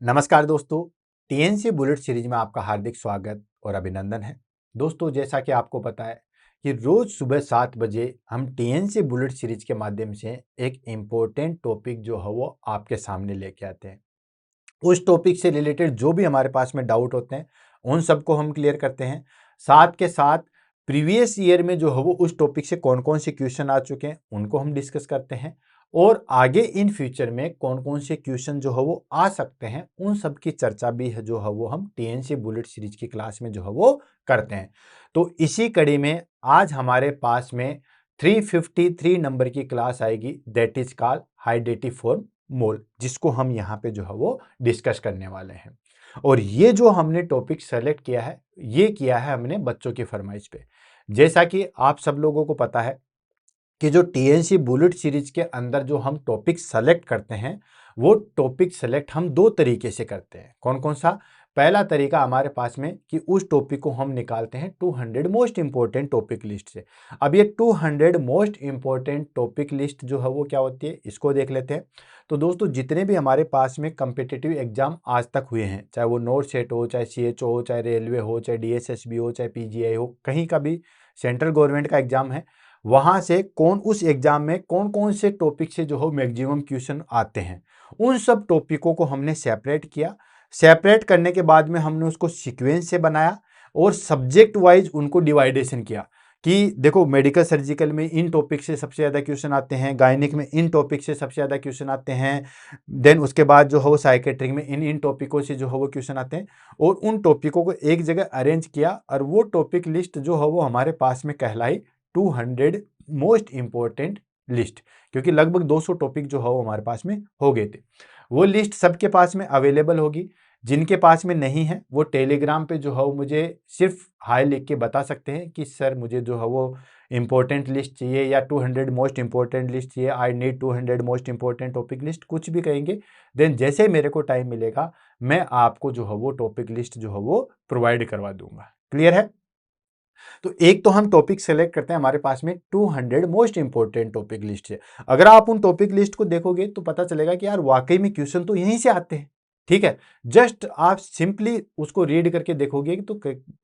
नमस्कार दोस्तों, TNC bullet series में आपका हार्दिक स्वागत और अभिनंदन है। दोस्तों, जैसा कि आपको पता है कि रोज सुबह 7 बजे हम टीएनसी बुलेट सीरीज के माध्यम से एक इम्पोर्टेंट टॉपिक जो है वो आपके सामने लेके आते हैं। उस टॉपिक से रिलेटेड जो भी हमारे पास में डाउट होते हैं उन सबको हम क्लियर करते हैं। साथ के साथ प्रीवियस ईयर में जो है वो उस टॉपिक से कौन कौन से क्वेश्चन आ चुके हैं उनको हम डिस्कस करते हैं और आगे इन फ्यूचर में कौन कौन से क्वेश्चन जो है वो आ सकते हैं उन सब की चर्चा भी है जो है वो हम टीएनसी बुलेट सीरीज की क्लास में जो है वो करते हैं। तो इसी कड़ी में आज हमारे पास में 353 नंबर की क्लास आएगी, दैट इज कॉल्ड हाइडेटिव फॉर्म मोल, जिसको हम यहाँ पे जो है वो डिस्कस करने वाले हैं। और ये जो हमने टॉपिक सेलेक्ट किया है ये किया है हमने बच्चों की फरमाइश पे। जैसा कि आप सब लोगों को पता है कि जो टीएनसी बुलेट सीरीज के अंदर जो हम टॉपिक सेलेक्ट करते हैं वो टॉपिक सेलेक्ट हम दो तरीके से करते हैं। कौन कौन सा? पहला तरीका हमारे पास में कि उस टॉपिक को हम निकालते हैं 200 मोस्ट इंपोर्टेंट टॉपिक लिस्ट से। अब ये 200 मोस्ट इंपोर्टेंट टॉपिक लिस्ट जो है वो क्या होती है इसको देख लेते हैं। तो दोस्तों, जितने भी हमारे पास में कम्पिटिटिव एग्जाम आज तक हुए हैं, चाहे वो नोट सेट हो, चाहे सीएचओ हो, चाहे रेलवे हो, चाहे डीएसएसबी हो, चाहे पीजीआई हो, कहीं का भी सेंट्रल गवर्नमेंट का एग्जाम है, वहां से कौन उस एग्जाम में कौन कौन से टॉपिक से जो हो मैक्सिमम क्वेश्चन आते हैं, उन सब टॉपिकों को हमने सेपरेट किया। सेपरेट करने के बाद में हमने उसको सीक्वेंस से बनाया और सब्जेक्ट वाइज उनको डिवाइडेशन किया कि देखो, मेडिकल सर्जिकल में इन टॉपिक से सबसे ज़्यादा क्वेश्चन आते हैं, गायनिक में इन टॉपिक से सबसे ज़्यादा क्वेश्चन आते हैं, देन उसके बाद जो है वो साइकेट्रिक में इन इन टॉपिकों से जो है वो क्वेश्चन आते हैं। और उन टॉपिकों को एक जगह अरेंज किया और वो टॉपिक लिस्ट जो है वो हमारे पास में कहलाई 200 मोस्ट इंपॉर्टेंट लिस्ट, क्योंकि लगभग 200 टॉपिक जो है वो हमारे पास में हो गए थे। वो लिस्ट सबके पास में अवेलेबल होगी। जिनके पास में नहीं है वो टेलीग्राम पे जो है वो मुझे सिर्फ हाय लिख के बता सकते हैं कि सर मुझे जो है वो इंपॉर्टेंट लिस्ट चाहिए या 200 मोस्ट इंपॉर्टेंट लिस्ट चाहिए, I need 200 most important topic list, कुछ भी कहेंगे। देन जैसे मेरे को टाइम मिलेगा मैं आपको जो है वो टॉपिक लिस्ट जो है वो प्रोवाइड करवा दूंगा। क्लियर है? तो एक तो हम टॉपिक सेलेक्ट करते हैं, हमारे पास में 200 मोस्ट इंपोर्टेंट टॉपिक लिस्ट है। अगर आप उन टॉपिक लिस्ट को देखोगे तो पता चलेगा कि यार वाकई में क्वेश्चन तो यहीं से आते हैं। ठीक है, जस्ट आप सिंपली उसको रीड करके देखोगे तो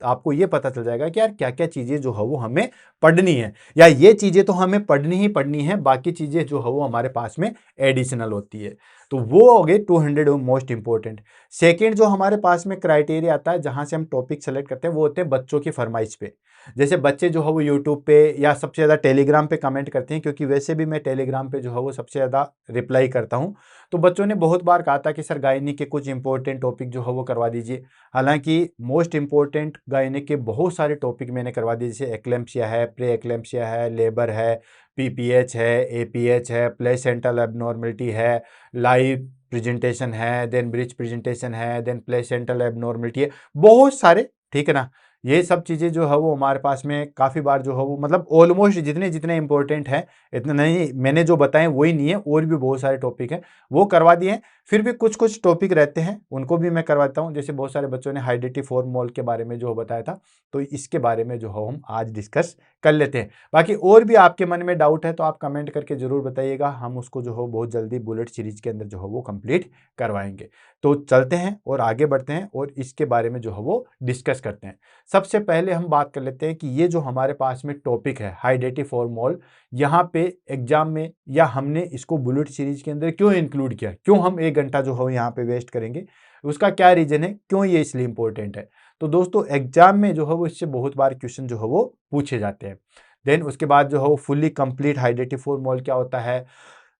आपको ये पता चल जाएगा कि यार क्या क्या चीजें जो है वो हमें पढ़नी है, या ये चीजें तो हमें पढ़नी ही पढ़नी है, बाकी चीजें जो है वो हमारे पास में एडिशनल होती है। तो वो हो गए 200 मोस्ट इंपोर्टेंट। सेकेंड जो हमारे पास में क्राइटेरिया आता है जहां से हम टॉपिक सेलेक्ट करते हैं वो होते हैं बच्चों की फरमाइश पे। जैसे बच्चे जो है वो यूट्यूब पे या सबसे ज़्यादा टेलीग्राम पे कमेंट करते हैं, क्योंकि वैसे भी मैं टेलीग्राम पे जो है वो सबसे ज़्यादा रिप्लाई करता हूँ। तो बच्चों ने बहुत बार कहा था कि सर गायनिक के कुछ इंपॉर्टेंट टॉपिक जो है वो करवा दीजिए। हालांकि मोस्ट इंपॉर्टेंट गायनिक के बहुत सारे टॉपिक मैंने करवा दिए, जैसे एक्लेम्पसिया है, प्रे एक्लेम्पसिया है, लेबर है, पीपीएच है, एपीएच है, प्लेसेंटल एबनॉर्मलिटी है, लाइव प्रेजेंटेशन है, देन ब्रिज प्रेजेंटेशन है, देन प्लेसेंटल एबनॉर्मलिटी है, बहुत सारे। ठीक है ना? ये सब चीज़ें जो है वो हमारे पास में काफ़ी बार जो है वो मतलब ऑलमोस्ट जितने जितने इंपॉर्टेंट हैं इतने नहीं, मैंने जो बताए वही नहीं है, और भी बहुत सारे टॉपिक हैं वो करवा दिए हैं। फिर भी कुछ कुछ टॉपिक रहते हैं उनको भी मैं करवाता हूँ। जैसे बहुत सारे बच्चों ने हाइडेटिव फॉर्म मोल के बारे में जो बताया था, तो इसके बारे में जो है हम आज डिस्कस कर लेते हैं। बाकी और भी आपके मन में डाउट है तो आप कमेंट करके जरूर बताइएगा, हम उसको जो हो बहुत जल्दी बुलेट सीरीज के अंदर जो है वो कंप्लीट करवाएंगे। तो चलते हैं और आगे बढ़ते हैं और इसके बारे में जो है वो डिस्कस करते हैं। सबसे पहले हम बात कर लेते हैं कि ये जो हमारे पास में टॉपिक है हाइडेटिव फॉर्म मोल, यहाँ पे एग्जाम में या हमने इसको बुलेट सीरीज के अंदर क्यों इंक्लूड किया, क्यों हम 1 घंटा जो है यहाँ पे वेस्ट करेंगे, उसका क्या रीजन है, क्यों ये इसलिए इंपॉर्टेंट है। तो दोस्तों, एग्जाम में जो है वो इससे बहुत बार क्वेश्चन जो है वो पूछे जाते हैं। देन उसके बाद जो है वो फुल्ली कंप्लीट हाइडेटिव फॉर्म मोल क्या होता है,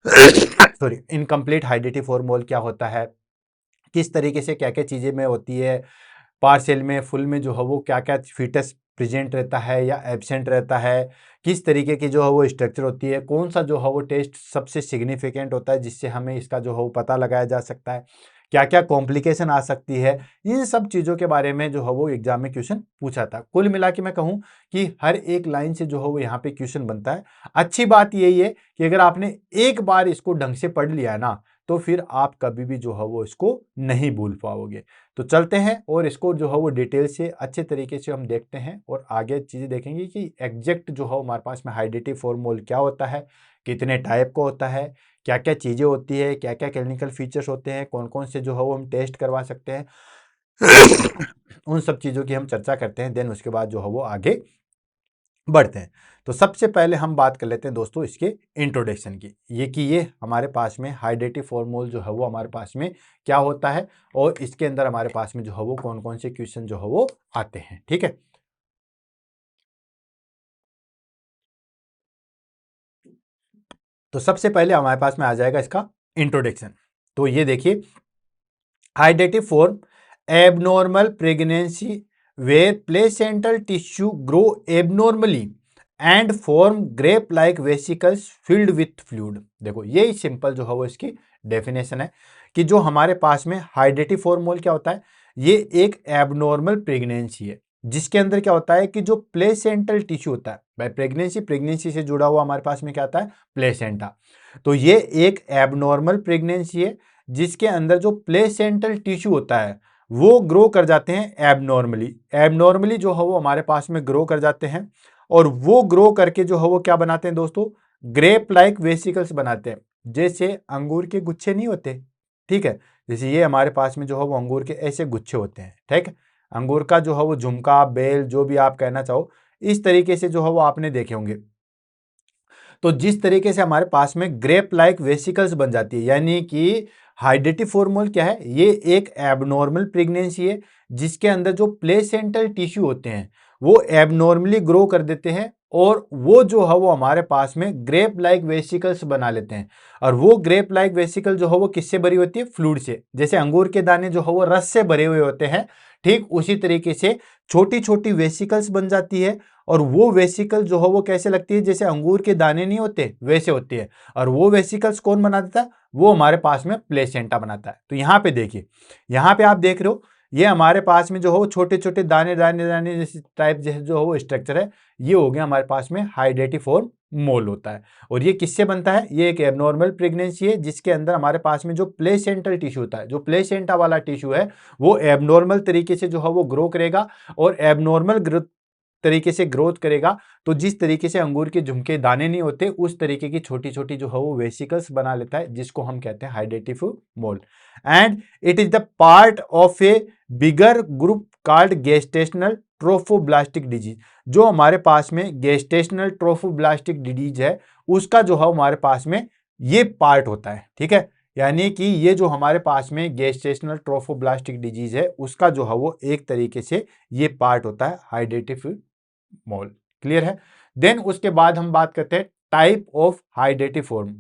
सॉरी, इनकम्प्लीट हाइडेटिव फॉर्म मोल क्या होता है, किस तरीके से क्या क्या चीजें में होती है, पार्शियल में फुल में जो है वो क्या क्या फीटस प्रेजेंट रहता है या एब्सेंट रहता है, किस तरीके की जो है वो स्ट्रक्चर होती है, कौन सा जो है वो टेस्ट सबसे सिग्निफिकेंट होता है जिससे हमें इसका जो है वो पता लगाया जा सकता है, क्या क्या कॉम्प्लिकेशन आ सकती है। इन सब चीज़ों के बारे में जो है वो एग्जाम में क्वेश्चन पूछा था। कुल मिला के मैं कहूँ कि हर एक लाइन से जो है वो यहाँ पे क्वेश्चन बनता है। अच्छी बात यही है कि अगर आपने एक बार इसको ढंग से पढ़ लिया है ना, तो फिर आप कभी भी जो है वो इसको नहीं भूल पाओगे। तो चलते हैं और इसको जो है वो डिटेल से अच्छे तरीके से हम देखते हैं और आगे चीज़ें देखेंगे कि एग्जैक्ट जो है हमारे पास में हाइडेटिव फॉर्म मोल क्या होता है, कितने टाइप का होता है, क्या क्या चीज़ें होती है, क्या क्या क्लिनिकल फीचर्स होते हैं, कौन कौन से जो है वो हम टेस्ट करवा सकते हैं, उन सब चीज़ों की हम चर्चा करते हैं। देन उसके बाद जो है वो आगे बढ़ते हैं। तो सबसे पहले हम बात कर लेते हैं दोस्तों इसके इंट्रोडक्शन की, ये कि ये हमारे पास में हाइड्रेटिव फॉर्मूल जो है वो हमारे पास में क्या होता है और इसके अंदर हमारे पास में जो है वो कौन कौन से क्वेश्चन जो है वो आते हैं। ठीक है, तो सबसे पहले हमारे पास में आ जाएगा इसका इंट्रोडक्शन। तो ये देखिए, hydatidiform abnormal pregnancy where placental tissue grow abnormally and form grape like vesicles filled with fluid. देखो यही सिंपल जो है वो इसकी डेफिनेशन है कि जो हमारे पास में हाइड्रेटिव फॉर्मोल क्या होता है, ये एक एबनॉर्मल प्रेगनेंसी है जिसके अंदर क्या होता है कि जो प्लेसेंटल टिश्यू होता है, भाई प्रेगनेंसी से जुड़ा हुआ हमारे पास में क्या आता है, प्लेसेंटा। तो ये एक एबनॉर्मल प्रेगनेंसी है जिसके अंदर जो प्लेसेंटल टिश्यू होता है वो ग्रो कर जाते हैं एबनॉर्मली। एबनॉर्मली जो है वो हमारे पास में ग्रो कर जाते हैं और वो ग्रो करके जो है वो क्या बनाते हैं दोस्तों, ग्रेप लाइक वेसिकल्स बनाते हैं। जैसे अंगूर के गुच्छे नहीं होते, ठीक है, जैसे ये हमारे पास में जो है वो अंगूर के ऐसे गुच्छे होते हैं। ठीक है, अंगूर का जो है वो झुमका, बेल, जो भी आप कहना चाहो, इस तरीके से जो है वो आपने देखे होंगे। तो जिस तरीके से हमारे पास में ग्रेप लाइक वेसिकल्स बन जाती है, यानी कि हाइड्रेटिव फॉर्मूल क्या है, ये एक एबनॉर्मल प्रेगनेंसी है जिसके अंदर जो प्लेसेंटल टिश्यू होते हैं वो एबनॉर्मली ग्रो कर देते हैं और वो जो है वो हमारे पास में ग्रेप लाइक वेसिकल्स बना लेते हैं। और वो ग्रेप लाइक वेसिकल जो है वो किससे भरी होती है, फ्लूइड से। जैसे अंगूर के दाने जो है वो रस से भरे हुए होते हैं, ठीक उसी तरीके से छोटी छोटी वेसिकल्स बन जाती है और वो वेसिकल जो है वो कैसे लगती है, जैसे अंगूर के दाने नहीं होते वैसे होती है। और वो वेसिकल्स कौन बना देता है, वो हमारे पास में प्लेसेंटा बनाता है। तो यहाँ पे देखिए, यहाँ पे आप देख रहे हो ये हमारे पास में जो हो छोटे छोटे दाने दाने दाने जैसे टाइप जैसे जो हो स्ट्रक्चर है, ये हो गया हमारे पास में हाइड्रेटिव फॉर्म मोल होता है। और ये किससे बनता है, ये एक एबनॉर्मल प्रेगनेंसी है जिसके अंदर हमारे पास में जो प्लेसेंटल टिश्यू होता है, जो प्लेसेंटा वाला टिश्यू है वो एबनॉर्मल तरीके से जो है वो ग्रो करेगा और एबनॉर्मल ग्रोथ तरीके से ग्रोथ करेगा। तो जिस तरीके से अंगूर के झुमके दाने नहीं होते उस तरीके की छोटी छोटी जो है वो वेसिकल्स बना लेता है, जिसको हम कहते हैं hydatidiform mole. And it is the part of a bigger group called gestational trophoblastic disease. जो हमारे पास में गेस्टेशनल ट्रोफोब्लास्टिक डिजीज है उसका जो है हमारे पास में ये पार्ट होता है। ठीक है, यानी कि ये जो हमारे पास में गेस्टेशनल ट्रोफोब्लास्टिक डिजीज है उसका जो है वो एक तरीके से ये पार्ट होता है हाइड्रेटिव मोल। क्लियर है। देन उसके बाद हम बात करते हैं टाइप ऑफ हाइड्रेटिव फॉर्म।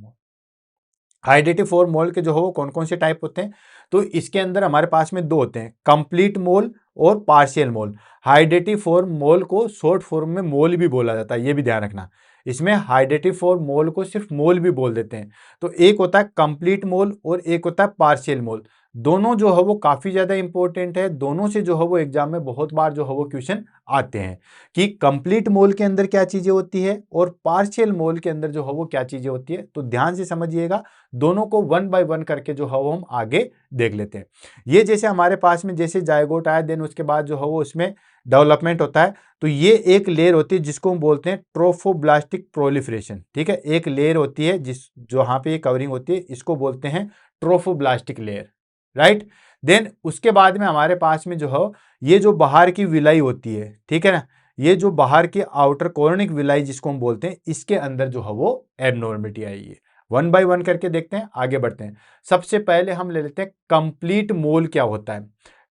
हाइड्रेटिव फॉर्म मोल के जो हो कौन कौन से टाइप होते हैं, तो इसके अंदर हमारे पास में दो होते हैं, कंप्लीट मोल और पार्शियल मोल। हाइड्रेटिव फॉर्म मोल को शॉर्ट फॉर्म में मोल भी बोला जाता है, ये भी ध्यान रखना। इसमें हाइड्रेटिव फॉर्म मोल को सिर्फ मोल भी बोल देते हैं। तो एक होता है कंप्लीट मोल और एक होता है पार्शियल मोल। दोनों जो है वो काफी ज्यादा इंपॉर्टेंट है, दोनों से जो है वो एग्जाम में बहुत बार जो है वो क्वेश्चन आते हैं कि कंप्लीट मोल के अंदर क्या चीजें होती है और पार्शियल मोल के अंदर जो है वो क्या चीजें होती है। तो ध्यान से समझिएगा, दोनों को वन बाय वन करके जो है वो हम आगे देख लेते हैं। ये जैसे हमारे पास में जैसे जायगोट आया, देन उसके बाद जो है वो उसमें डेवलपमेंट होता है। तो ये एक लेयर होती है जिसको हम बोलते हैं ट्रोफोब्लास्टिक प्रोलिफरेशन। ठीक है, एक लेयर होती है जिस जहां पे ये कवरिंग होती है, इसको बोलते हैं ट्रोफोब्लास्टिक लेयर, राइट। देन उसके बाद में हमारे पास में जो है ये जो बाहर की विलाई होती है, ठीक है ना, ये जो बाहर की आउटर कोरोनिक विलाई जिसको हम बोलते हैं, इसके अंदर जो है वो एबनॉर्मलिटी आई है। वन बाय वन करके देखते हैं, आगे बढ़ते हैं। सबसे पहले हम ले लेते हैं कंप्लीट मोल क्या होता है।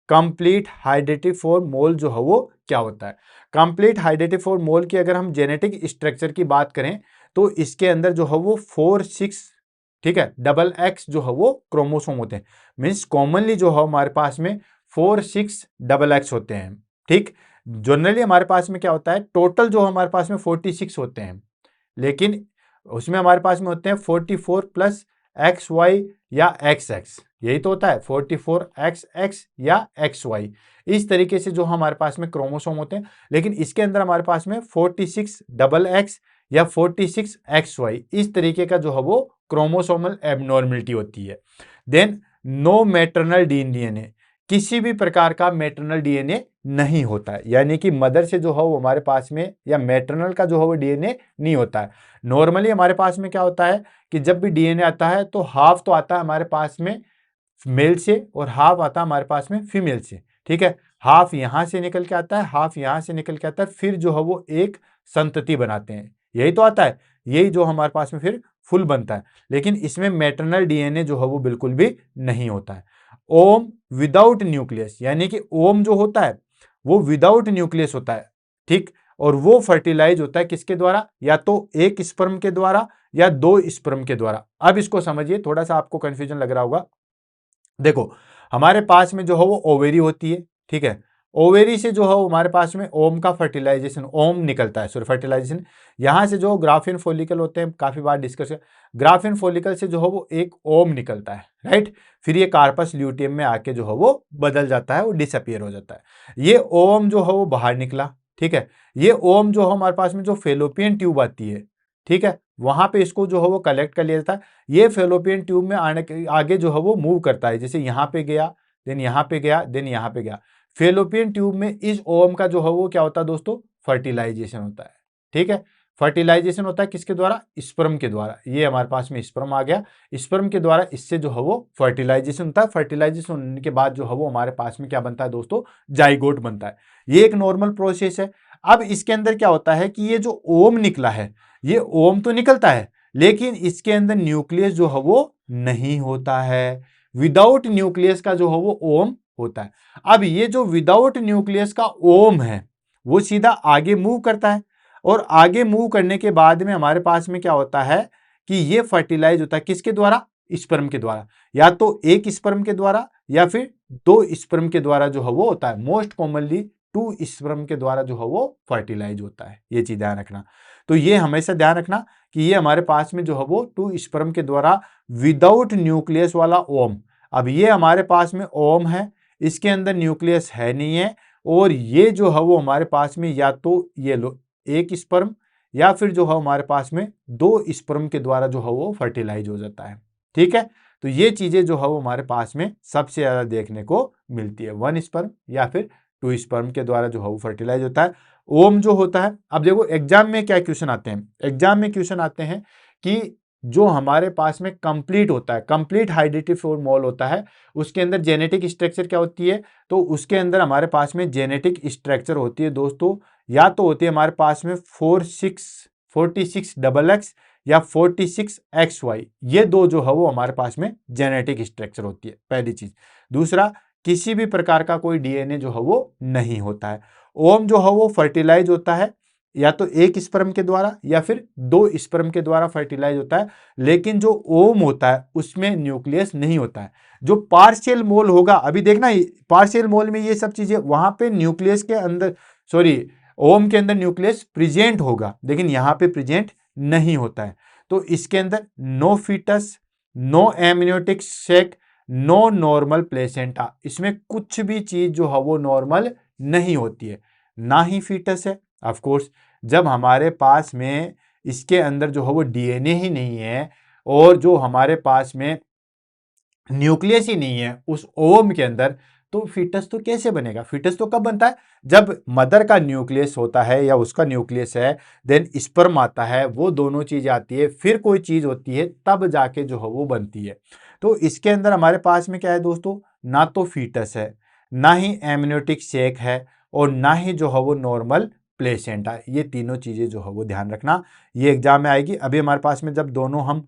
कंप्लीट हाइड्रेटिव फॉर्म मोल जो है वो क्या होता है। कंप्लीट हाइड्रेटिव फॉर्म मोल की अगर हम जेनेटिक स्ट्रक्चर की बात करें तो इसके अंदर जो है वो 4-6, ठीक है, डबल एक्स जो है वो क्रोमोसोम होते हैं। मीन्स कॉमनली जो है हमारे पास में 4-6 डबल एक्स होते हैं। ठीक, जनरली हमारे पास में क्या होता है, टोटल जो हमारे पास में 46 होते हैं, लेकिन उसमें हमारे पास में होते हैं 44 प्लस एक्स वाई या एक्स एक्स, यही तो होता है 44 एक्स एक्स या एक्स वाई। इस तरीके से जो हमारे पास में क्रोमोसोम होते हैं, लेकिन इसके अंदर हमारे पास में 46 डबल एक्स या 46 एक्स वाई, इस तरीके का जो है वो क्रोमोसोमल एबनॉर्मलिटी होती है। देन नो मैटरनल डीएनए, किसी भी प्रकार का मैटरनल डीएनए नहीं होता है, यानी कि मदर से जो है वो हमारे पास में या मैटरनल का जो है वो डीएनए नहीं होता है। नॉर्मली हमारे पास में क्या होता है कि जब भी डीएनए आता है तो हाफ तो आता है हमारे पास में मेल से और हाफ आता है हमारे पास में फीमेल से, ठीक है। हाफ यहां से निकल के आता है, हाफ यहां से निकल के आता है, फिर जो है वो एक संतति बनाते हैं, यही तो आता है, यही जो हमारे पास में फिर फुल बनता है। लेकिन इसमें मैटरनल डीएनए जो है वो बिल्कुल भी नहीं होता है। ओम विदाउट न्यूक्लियस, यानी कि ओम जो होता है वो विदाउट न्यूक्लियस होता है, ठीक। और वो फर्टिलाइज होता है किसके द्वारा, या तो एक स्पर्म के द्वारा या दो स्पर्म के द्वारा। अब इसको समझिए, थोड़ा सा आपको कंफ्यूजन लग रहा होगा। देखो, हमारे पास में जो है वो ओवेरी होती है, ठीक है। ओवेरी से जो है वो हमारे पास में ओम का फर्टिलाइजेशन, ओम निकलता है, सॉरी फर्टिलाइजेशन। यहां से जो ग्राफिन फॉलिकल होते हैं, काफी बार डिस्कस, ग्राफिन फॉलिकल से जो है वो एक ओम निकलता है, राइट। फिर ये कार्पस ल्यूटियम में आके जो है वो बदल जाता है, वो डिसअपियर हो जाता है। ये ओम जो है वो बाहर निकला, ठीक है। ये ओम जो है हमारे पास में जो फेलोपियन ट्यूब आती है, ठीक है, वहां पे इसको जो है वो कलेक्ट कर लिया जाता है। ये फेलोपियन ट्यूब में आने के आगे जो है वो मूव करता है, जैसे यहाँ पे गया, देन यहाँ पे गया, देन यहाँ पे गया। फेलोपियन ट्यूब में इस ओवम का जो है वो क्या होता है दोस्तों, फर्टिलाइजेशन होता है, ठीक है। फर्टिलाइजेशन होता है किसके द्वारा, स्पर्म के द्वारा। ये हमारे पास में स्पर्म आ गया, स्पर्म के द्वारा इससे जो है वो फर्टिलाइजेशन होता है। फर्टिलाइजेशन होने के बाद जो है वो हमारे पास में क्या बनता है दोस्तों, जाइगोट बनता है। ये एक नॉर्मल प्रोसेस है। अब इसके अंदर क्या होता है कि ये जो ओम निकला है, ये ओम तो निकलता है, लेकिन इसके अंदर न्यूक्लियस जो है वो नहीं होता है। विदाउट न्यूक्लियस का जो है वो ओम होता है। अब ये जो विदाउट न्यूक्लियस का ओम है वो सीधा आगे मूव करता है, और आगे मूव करने के बाद में हमारे पास में क्या होता है कि ये फर्टिलाइज होता है किसके द्वारा, स्पर्म के द्वारा। या तो एक स्पर्म के द्वारा या फिर दो स्पर्म के द्वारा जो है वो होता है। मोस्ट कॉमनली टू स्पर्म के द्वारा जो है वो फर्टिलाइज होता है, ये चीज ध्यान रखना। तो ये हमेशा ध्यान रखना कि ये हमारे पास में जो है वो टू स्पर्म के द्वारा विदाउट न्यूक्लियस वाला ओम। अब ये हमारे पास में ओम है, इसके अंदर न्यूक्लियस है नहीं है, और ये जो है वो हमारे पास में या तो ये लो एक स्पर्म या फिर जो है हमारे पास में दो स्पर्म के द्वारा जो है वो फर्टिलाइज हो जाता है, ठीक है। तो ये चीजें जो है वो हमारे पास में सबसे ज्यादा देखने को मिलती है, वन स्पर्म या फिर टू स्पर्म के द्वारा जो है वो फर्टिलाइज होता है। ओम जो होता है, अब देखो एग्जाम में क्या क्वेश्चन आते हैं, एग्जाम में क्वेश्चन आते हैं कि जो हमारे पास में कंप्लीट होता है, कंप्लीट हाइड्रेटिव फॉर्मोल होता है, उसके अंदर जेनेटिक स्ट्रक्चर क्या होती है, तो उसके अंदर हमारे पास में जेनेटिक स्ट्रक्चर होती है दोस्तों, या तो होती है हमारे पास में 46 डबल एक्स या 46 एक्स वाई। ये दो जो है वो हमारे पास में जेनेटिक स्ट्रक्चर होती है, पहली चीज। दूसरा, किसी भी प्रकार का कोई डीएनए जो है वो नहीं होता है। ओम जो है वो फर्टिलाइज होता है या तो एक स्पर्म के द्वारा या फिर दो स्पर्म के द्वारा फर्टिलाइज होता है, लेकिन जो ओम होता है उसमें न्यूक्लियस नहीं होता है। जो पार्शियल मोल होगा, अभी देखना पार्शियल मोल में ये सब चीजें, वहां पे न्यूक्लियस के अंदर, सॉरी ओम के अंदर न्यूक्लियस प्रेजेंट होगा, लेकिन यहां पे प्रेजेंट नहीं होता है। तो इसके अंदर नो फीटस, नो एमनियोटिक सेक, नो नॉर्मल प्लेसेंटा, इसमें कुछ भी चीज जो है वो नॉर्मल नहीं होती है, ना ही फीटस है। ऑफ कोर्स, जब हमारे पास में इसके अंदर जो है वो डीएनए ही नहीं है और जो हमारे पास में न्यूक्लियस ही नहीं है उस ओवम के अंदर, तो फीटस तो कैसे बनेगा। फीटस तो कब बनता है, जब मदर का न्यूक्लियस होता है या उसका न्यूक्लियस है, देन स्पर्म आता है, वो दोनों चीज आती है, फिर कोई चीज होती है, तब जाके जो है वो बनती है। तो इसके अंदर हमारे पास में क्या है दोस्तों, ना तो फीटस है, ना ही एमनियोटिक सेक है, और ना ही जो है वो नॉर्मल प्लेसेंटा। ये तीनों चीजें जो है वो ध्यान रखना, ये एग्जाम में आएगी। अभी हमारे पास में जब दोनों हम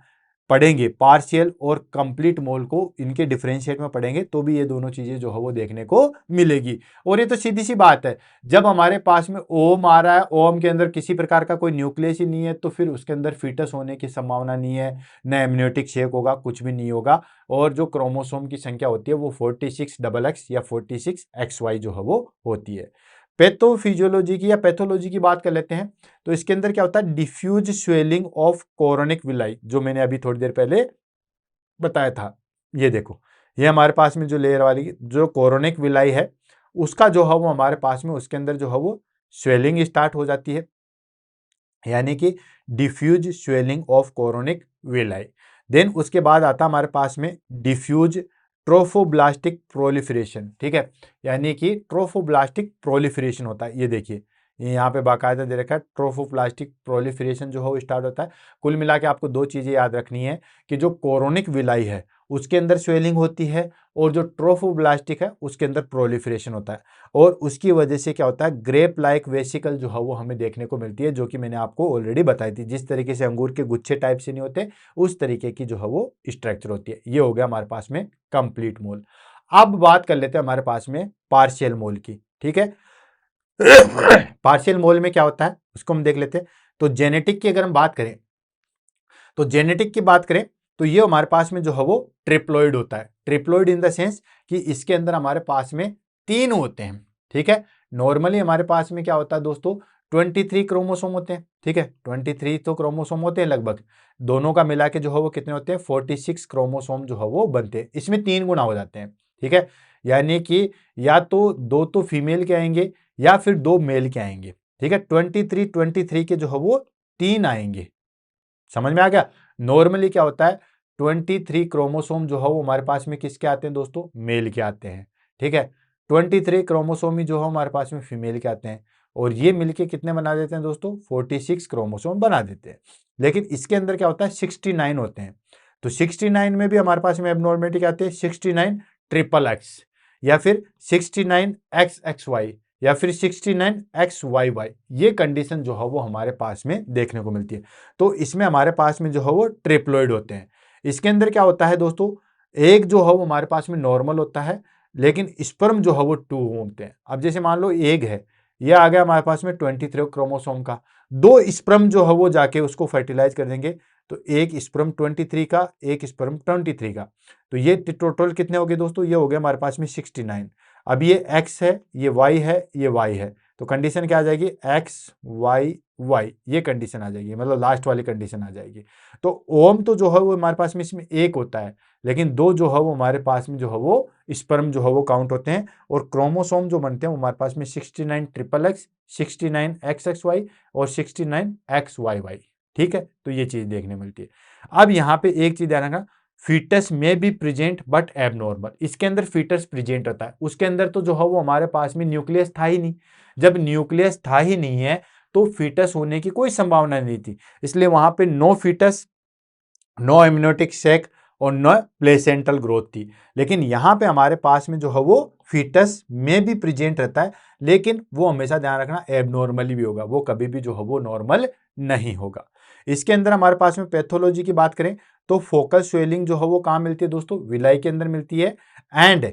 पढ़ेंगे, पार्शियल और कंप्लीट मोल को इनके डिफरेंशिएट में पढ़ेंगे, तो भी ये दोनों चीजें जो है वो देखने को मिलेगी। और ये तो सीधी सी बात है, जब हमारे पास में ओम आ रहा है, ओम के अंदर किसी प्रकार का कोई न्यूक्लियस ही नहीं है, तो फिर उसके अंदर फीटस होने की संभावना नहीं है, न एमनियोटिक शेक होगा, कुछ भी नहीं होगा। और जो क्रोमोसोम की संख्या होती है वो 46 डबल एक्स या 46 एक्स वाई जो है वो होती है। पैथोफिजियोलॉजी की या पैथोलॉजी की बात कर लेते हैं, तो इसके अंदर क्या होता है, diffuse swelling of chorionic villi, जो मैंने अभी थोड़ी देर पहले बताया था। ये देखो, ये हमारे पास में जो लेयर वाली जो कोरोनिक विलाई है, उसका जो है वो हमारे पास में उसके अंदर जो है वो स्वेलिंग स्टार्ट हो जाती है, यानी कि diffuse swelling of chorionic villi. Then उसके बाद आता है हमारे पास में डिफ्यूज ट्रोफोब्लास्टिक प्रोलिफरेशन, ठीक है, यानी कि ट्रोफोब्लास्टिक प्रोलिफरेशन होता है। ये देखिए, ये यहाँ पे बाकायदा दे रखा है, ट्रोफोप्लास्टिक प्रोलिफरेशन जो है वो स्टार्ट होता है। कुल मिला के आपको दो चीजें याद रखनी है कि जो कोरोनिक विलाई है उसके अंदर स्वेलिंग होती है, और जो ट्रोफोब्लास्टिक है उसके अंदर प्रोलिफरेशन होता है, और उसकी वजह से क्या होता है, ग्रेप लाइक वेसिकल जो है वो हमें देखने को मिलती है, जो कि मैंने आपको ऑलरेडी बताई थी। जिस तरीके से अंगूर के गुच्छे टाइप से नहीं होते, उस तरीके की जो है वो स्ट्रक्चर होती है। ये हो गया हमारे पास में कंप्लीट मोल। अब बात कर लेते हैं हमारे पास में पार्शियल मोल की, ठीक है। पार्शियल मोल में क्या होता है उसको हम देख लेते हैं। तो जेनेटिक की अगर हम बात करें, तो जेनेटिक की बात करें तो ये हमारे पास में जो है वो ट्रिप्लॉइड होता है। ट्रिप्लॉइड इन द सेंस कि इसके अंदर हमारे पास में 3 होते हैं, ठीक है। नॉर्मली हमारे पास में क्या होता है दोस्तों, 23 क्रोमोसोम होते हैं, ठीक है। 23 तो क्रोमोसोम होते हैं लगभग, दोनों का मिला के जो है वो कितने होते हैं, 46 क्रोमोसोम जो है वो बनते हैं। इसमें 3 गुना हो जाते हैं, ठीक है। यानी कि या तो 2 तो फीमेल के आएंगे या फिर 2 मेल के आएंगे, ठीक है। 23 के जो है वो 3 आएंगे। समझ में आ गया। नॉर्मली क्या होता है, 23 क्रोमोसोम जो है वो हमारे पास में किसके आते हैं दोस्तों, मेल के आते हैं, ठीक है। 23 क्रोमोसोम ही जो है हमारे पास में फीमेल के आते हैं, और ये मिलके कितने बना देते हैं दोस्तों, 46 क्रोमोसोम बना देते हैं। लेकिन इसके अंदर क्या होता है, 69 होते हैं। तो 69 में भी हमारे पास में एबनॉर्मेलिटी क्या आती है, 69 ट्रिपल एक्स, या फिर 69 एक्स एक्स वाई, या फिर 69 एक्स वाई वाई। ये कंडीशन जो है वो हमारे पास में देखने को मिलती है। तो इसमें हमारे पास में जो है वो ट्रिप्लॉइड होते हैं। इसके अंदर क्या होता है दोस्तों, एक जो है वो हमारे पास में नॉर्मल होता है, लेकिन स्पर्म जो है वो 2 होते हैं। अब जैसे मान लो एग है, ये आ गया हमारे पास में 23 क्रोमोसोम का, 2 स्पर्म जो है वो जाके उसको फर्टिलाइज कर देंगे, तो एक स्पर्म 23 का, एक स्पर्म 23 का, तो ये टोटल कितने हो गए दोस्तों, ये हो गया हमारे पास में 69। अब ये x है, ये y है, ये y है, तो कंडीशन क्या आ जाएगी, x y y, ये कंडीशन आ जाएगी, मतलब लास्ट वाली कंडीशन आ जाएगी। तो ओम तो जो है वो हमारे पास में इसमें एक होता है, लेकिन 2 जो है वो हमारे पास में जो है वो स्पर्म जो है वो काउंट होते हैं, और क्रोमोसोम जो बनते हैं वो हमारे पास में 69 triple X, 69 X X Y, और 69 एक्स वाई वाई, ठीक है। तो ये चीज देखने मिलती है। अब यहाँ पे एक चीज ध्यान रखना, फीटस में बी प्रेजेंट बट एबनॉर्मल। इसके अंदर फीटस प्रेजेंट होता है, उसके अंदर तो जो है वो हमारे पास में न्यूक्लियस था ही नहीं। जब न्यूक्लियस था ही नहीं है तो फीटस होने की कोई संभावना नहीं थी, इसलिए वहां पे नो फीटस, नो एम्नियोटिक सेक, और नो प्लेसेंटल ग्रोथ थी। लेकिन यहां पे हमारे पास में जो है वो फीटस में भी प्रेजेंट रहता है, लेकिन वो हमेशा ध्यान रखना एबनॉर्मली भी होगा, वो कभी भी जो है वो नॉर्मल नहीं होगा। इसके अंदर हमारे पास में पैथोलॉजी की बात करें तो फोकल स्वेलिंग जो है वो कहां मिलती है दोस्तों, विलाई के अंदर मिलती है, एंड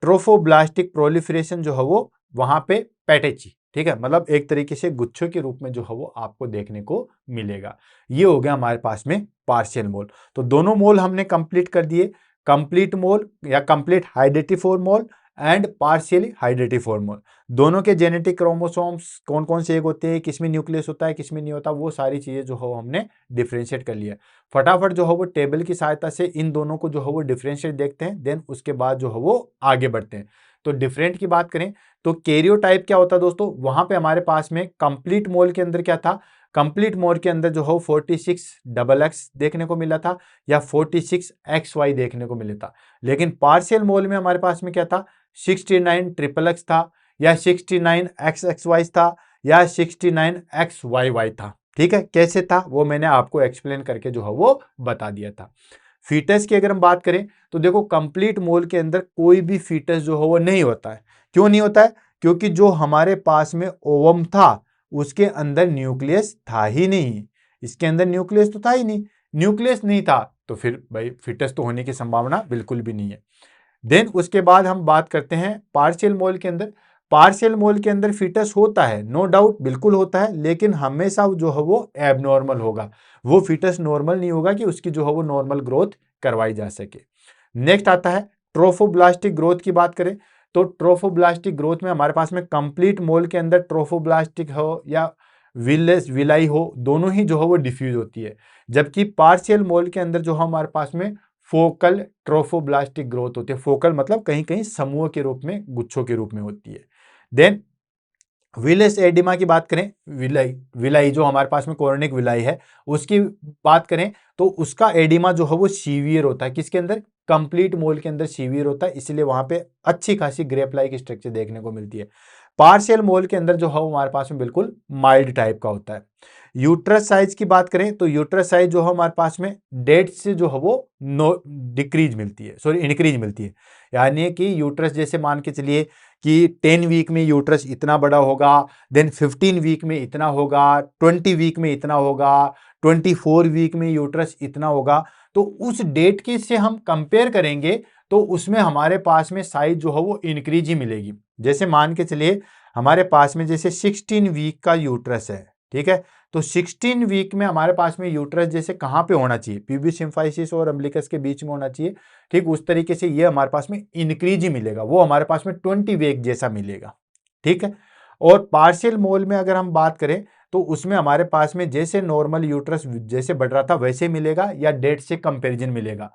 ट्रोफोब्लास्टिक प्रोलिफरेशन जो है वो वहां पे पैटेची, ठीक है, मतलब एक तरीके से गुच्छों के रूप में जो है वो आपको देखने को मिलेगा। ये हो गया हमारे पास में पार्शियल मोल। तो दोनों मोल हमने कंप्लीट कर दिए, कंप्लीट मोल या कंप्लीट हाइडेटिफोर मोल एंड पार्शियली हाइडेटिफोर मोल। दोनों के जेनेटिक क्रोमोसोम्स कौन कौन से एक होते हैं, किसमें न्यूक्लियस होता है, किसमें नहीं होता, वो सारी चीजें जो है हमने डिफ्रेंशिएट कर लिया। फटाफट जो है वो टेबल की सहायता से इन दोनों को जो है वो डिफ्रेंशिएट देखते हैं, देन उसके बाद जो है वो आगे बढ़ते हैं। तो डिफरेंट की बात करें तो कैरियोटाइप क्या होता है दोस्तों, वहां पे हमारे पास में कंप्लीट मोल के अंदर क्या था, कंप्लीट मोल के अंदर जो हो 46 डबल एक्स देखने को मिला था, या 46 एक्स वाई देखने को मिला था। लेकिन पार्शियल मोल में हमारे पास में क्या था, 69 ट्रिपल एक्स था, या 69 एक्स एक्स वाई था, या 69 एक्स वाई वाई था, ठीक है। कैसे था वो मैंने आपको एक्सप्लेन करके जो है वो बता दिया था। फीटस की अगर हम बात करें तो देखो कंप्लीट मोल के अंदर कोई भी फीटस जो है वो नहीं होता है। क्यों नहीं होता है, क्योंकि जो हमारे पास में ओवम था उसके अंदर न्यूक्लियस था ही नहीं, इसके अंदर न्यूक्लियस तो था ही नहीं, न्यूक्लियस नहीं था तो फिर भाई फीटस तो होने की संभावना बिल्कुल भी नहीं है। देन उसके बाद हम बात करते हैं पार्शियल मोल के अंदर। पार्शियल मोल के अंदर फीटस होता है, नो डाउट बिल्कुल होता है, लेकिन हमेशा जो है वो एबनॉर्मल होगा, वो फीटस नॉर्मल नहीं होगा कि उसकी जो है वो नॉर्मल ग्रोथ करवाई जा सके। नेक्स्ट आता है ट्रोफोब्लास्टिक ग्रोथ की बात करें तो ट्रोफोब्लास्टिक ग्रोथ में हमारे पास में कंप्लीट मोल के अंदर ट्रोफोब्लास्टिक हो या विलेस विलाई हो, दोनों ही जो है वो डिफ्यूज होती है, जबकि पार्शियल मोल के अंदर जो है हमारे पास में फोकल ट्रोफोब्लास्टिक ग्रोथ होती है। फोकल मतलब कहीं कहीं समूह के रूप में, गुच्छों के रूप में होती है। देन विलस एडिमा की बात करें, विलाई विलाई जो हमारे पास में कोरोनिक विलाई है उसकी बात करें तो उसका एडिमा जो है वो सीवियर होता है, किसके अंदर, कंप्लीट मोल के अंदर सीवियर होता है, इसलिए वहां पे अच्छी खासी ग्रेप लाइक स्ट्रक्चर देखने को मिलती है। पार्शियल मोल के अंदर जो है वो हमारे पास में बिल्कुल माइल्ड टाइप का होता है। यूट्रस साइज की बात करें तो यूट्रस साइज जो है हमारे पास में डेट से जो है वो नो डिक्रीज मिलती है, सॉरी इंक्रीज मिलती है। यानी कि यूट्रस जैसे मान के चलिए कि 10 वीक में यूट्रस इतना बड़ा होगा, देन 15 वीक में इतना होगा, 20 वीक में इतना होगा, 24 वीक में यूट्रस इतना होगा। तो उस डेट के से हम कंपेयर करेंगे तो उसमें हमारे पास में साइज जो है वो इंक्रीज ही मिलेगी। जैसे मान के चलिए हमारे पास में जैसे 16 वीक का यूट्रस है, ठीक है, तो 16 वीक में हमारे पास में यूट्रस जैसे कहां पे होना चाहिए, प्यूबिक सिम्फाइसिस और अम्बिलिकस के बीच में होना चाहिए, ठीक उस तरीके से ये हमारे पास में इंक्रीज ही मिलेगा, वो हमारे पास में 20 वीक जैसा मिलेगा, ठीक है। और पार्शियल मोल में अगर हम बात करें तो उसमें हमारे पास में जैसे नॉर्मल यूट्रस जैसे बढ़ रहा था वैसे मिलेगा या डेट से कंपेरिजन मिलेगा।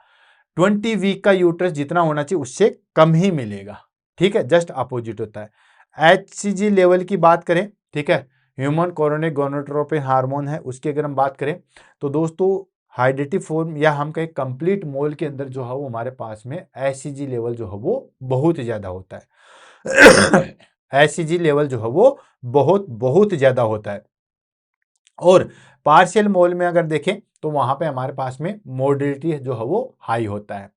20 वीक का यूट्रस जितना होना चाहिए उससे कम ही मिलेगा, ठीक है, जस्ट अपोजिट होता है। एचसीजी लेवल की बात करें, ठीक है, ह्यूमन कोरोनिक गोनाडोट्रोपिन हार्मोन है, उसकी अगर हम बात करें तो दोस्तों हाइड्रेटिव फॉर्म या हम कहें कंप्लीट मोल के अंदर जो है वो हमारे पास में एचसीजी लेवल जो है वो बहुत ज्यादा होता है। एचसीजी लेवल जो है वो बहुत बहुत ज्यादा होता है। और पार्शियल मोल में अगर देखें तो वहां पे हमारे पास में मोडिलिटी जो है वो हाई होता है।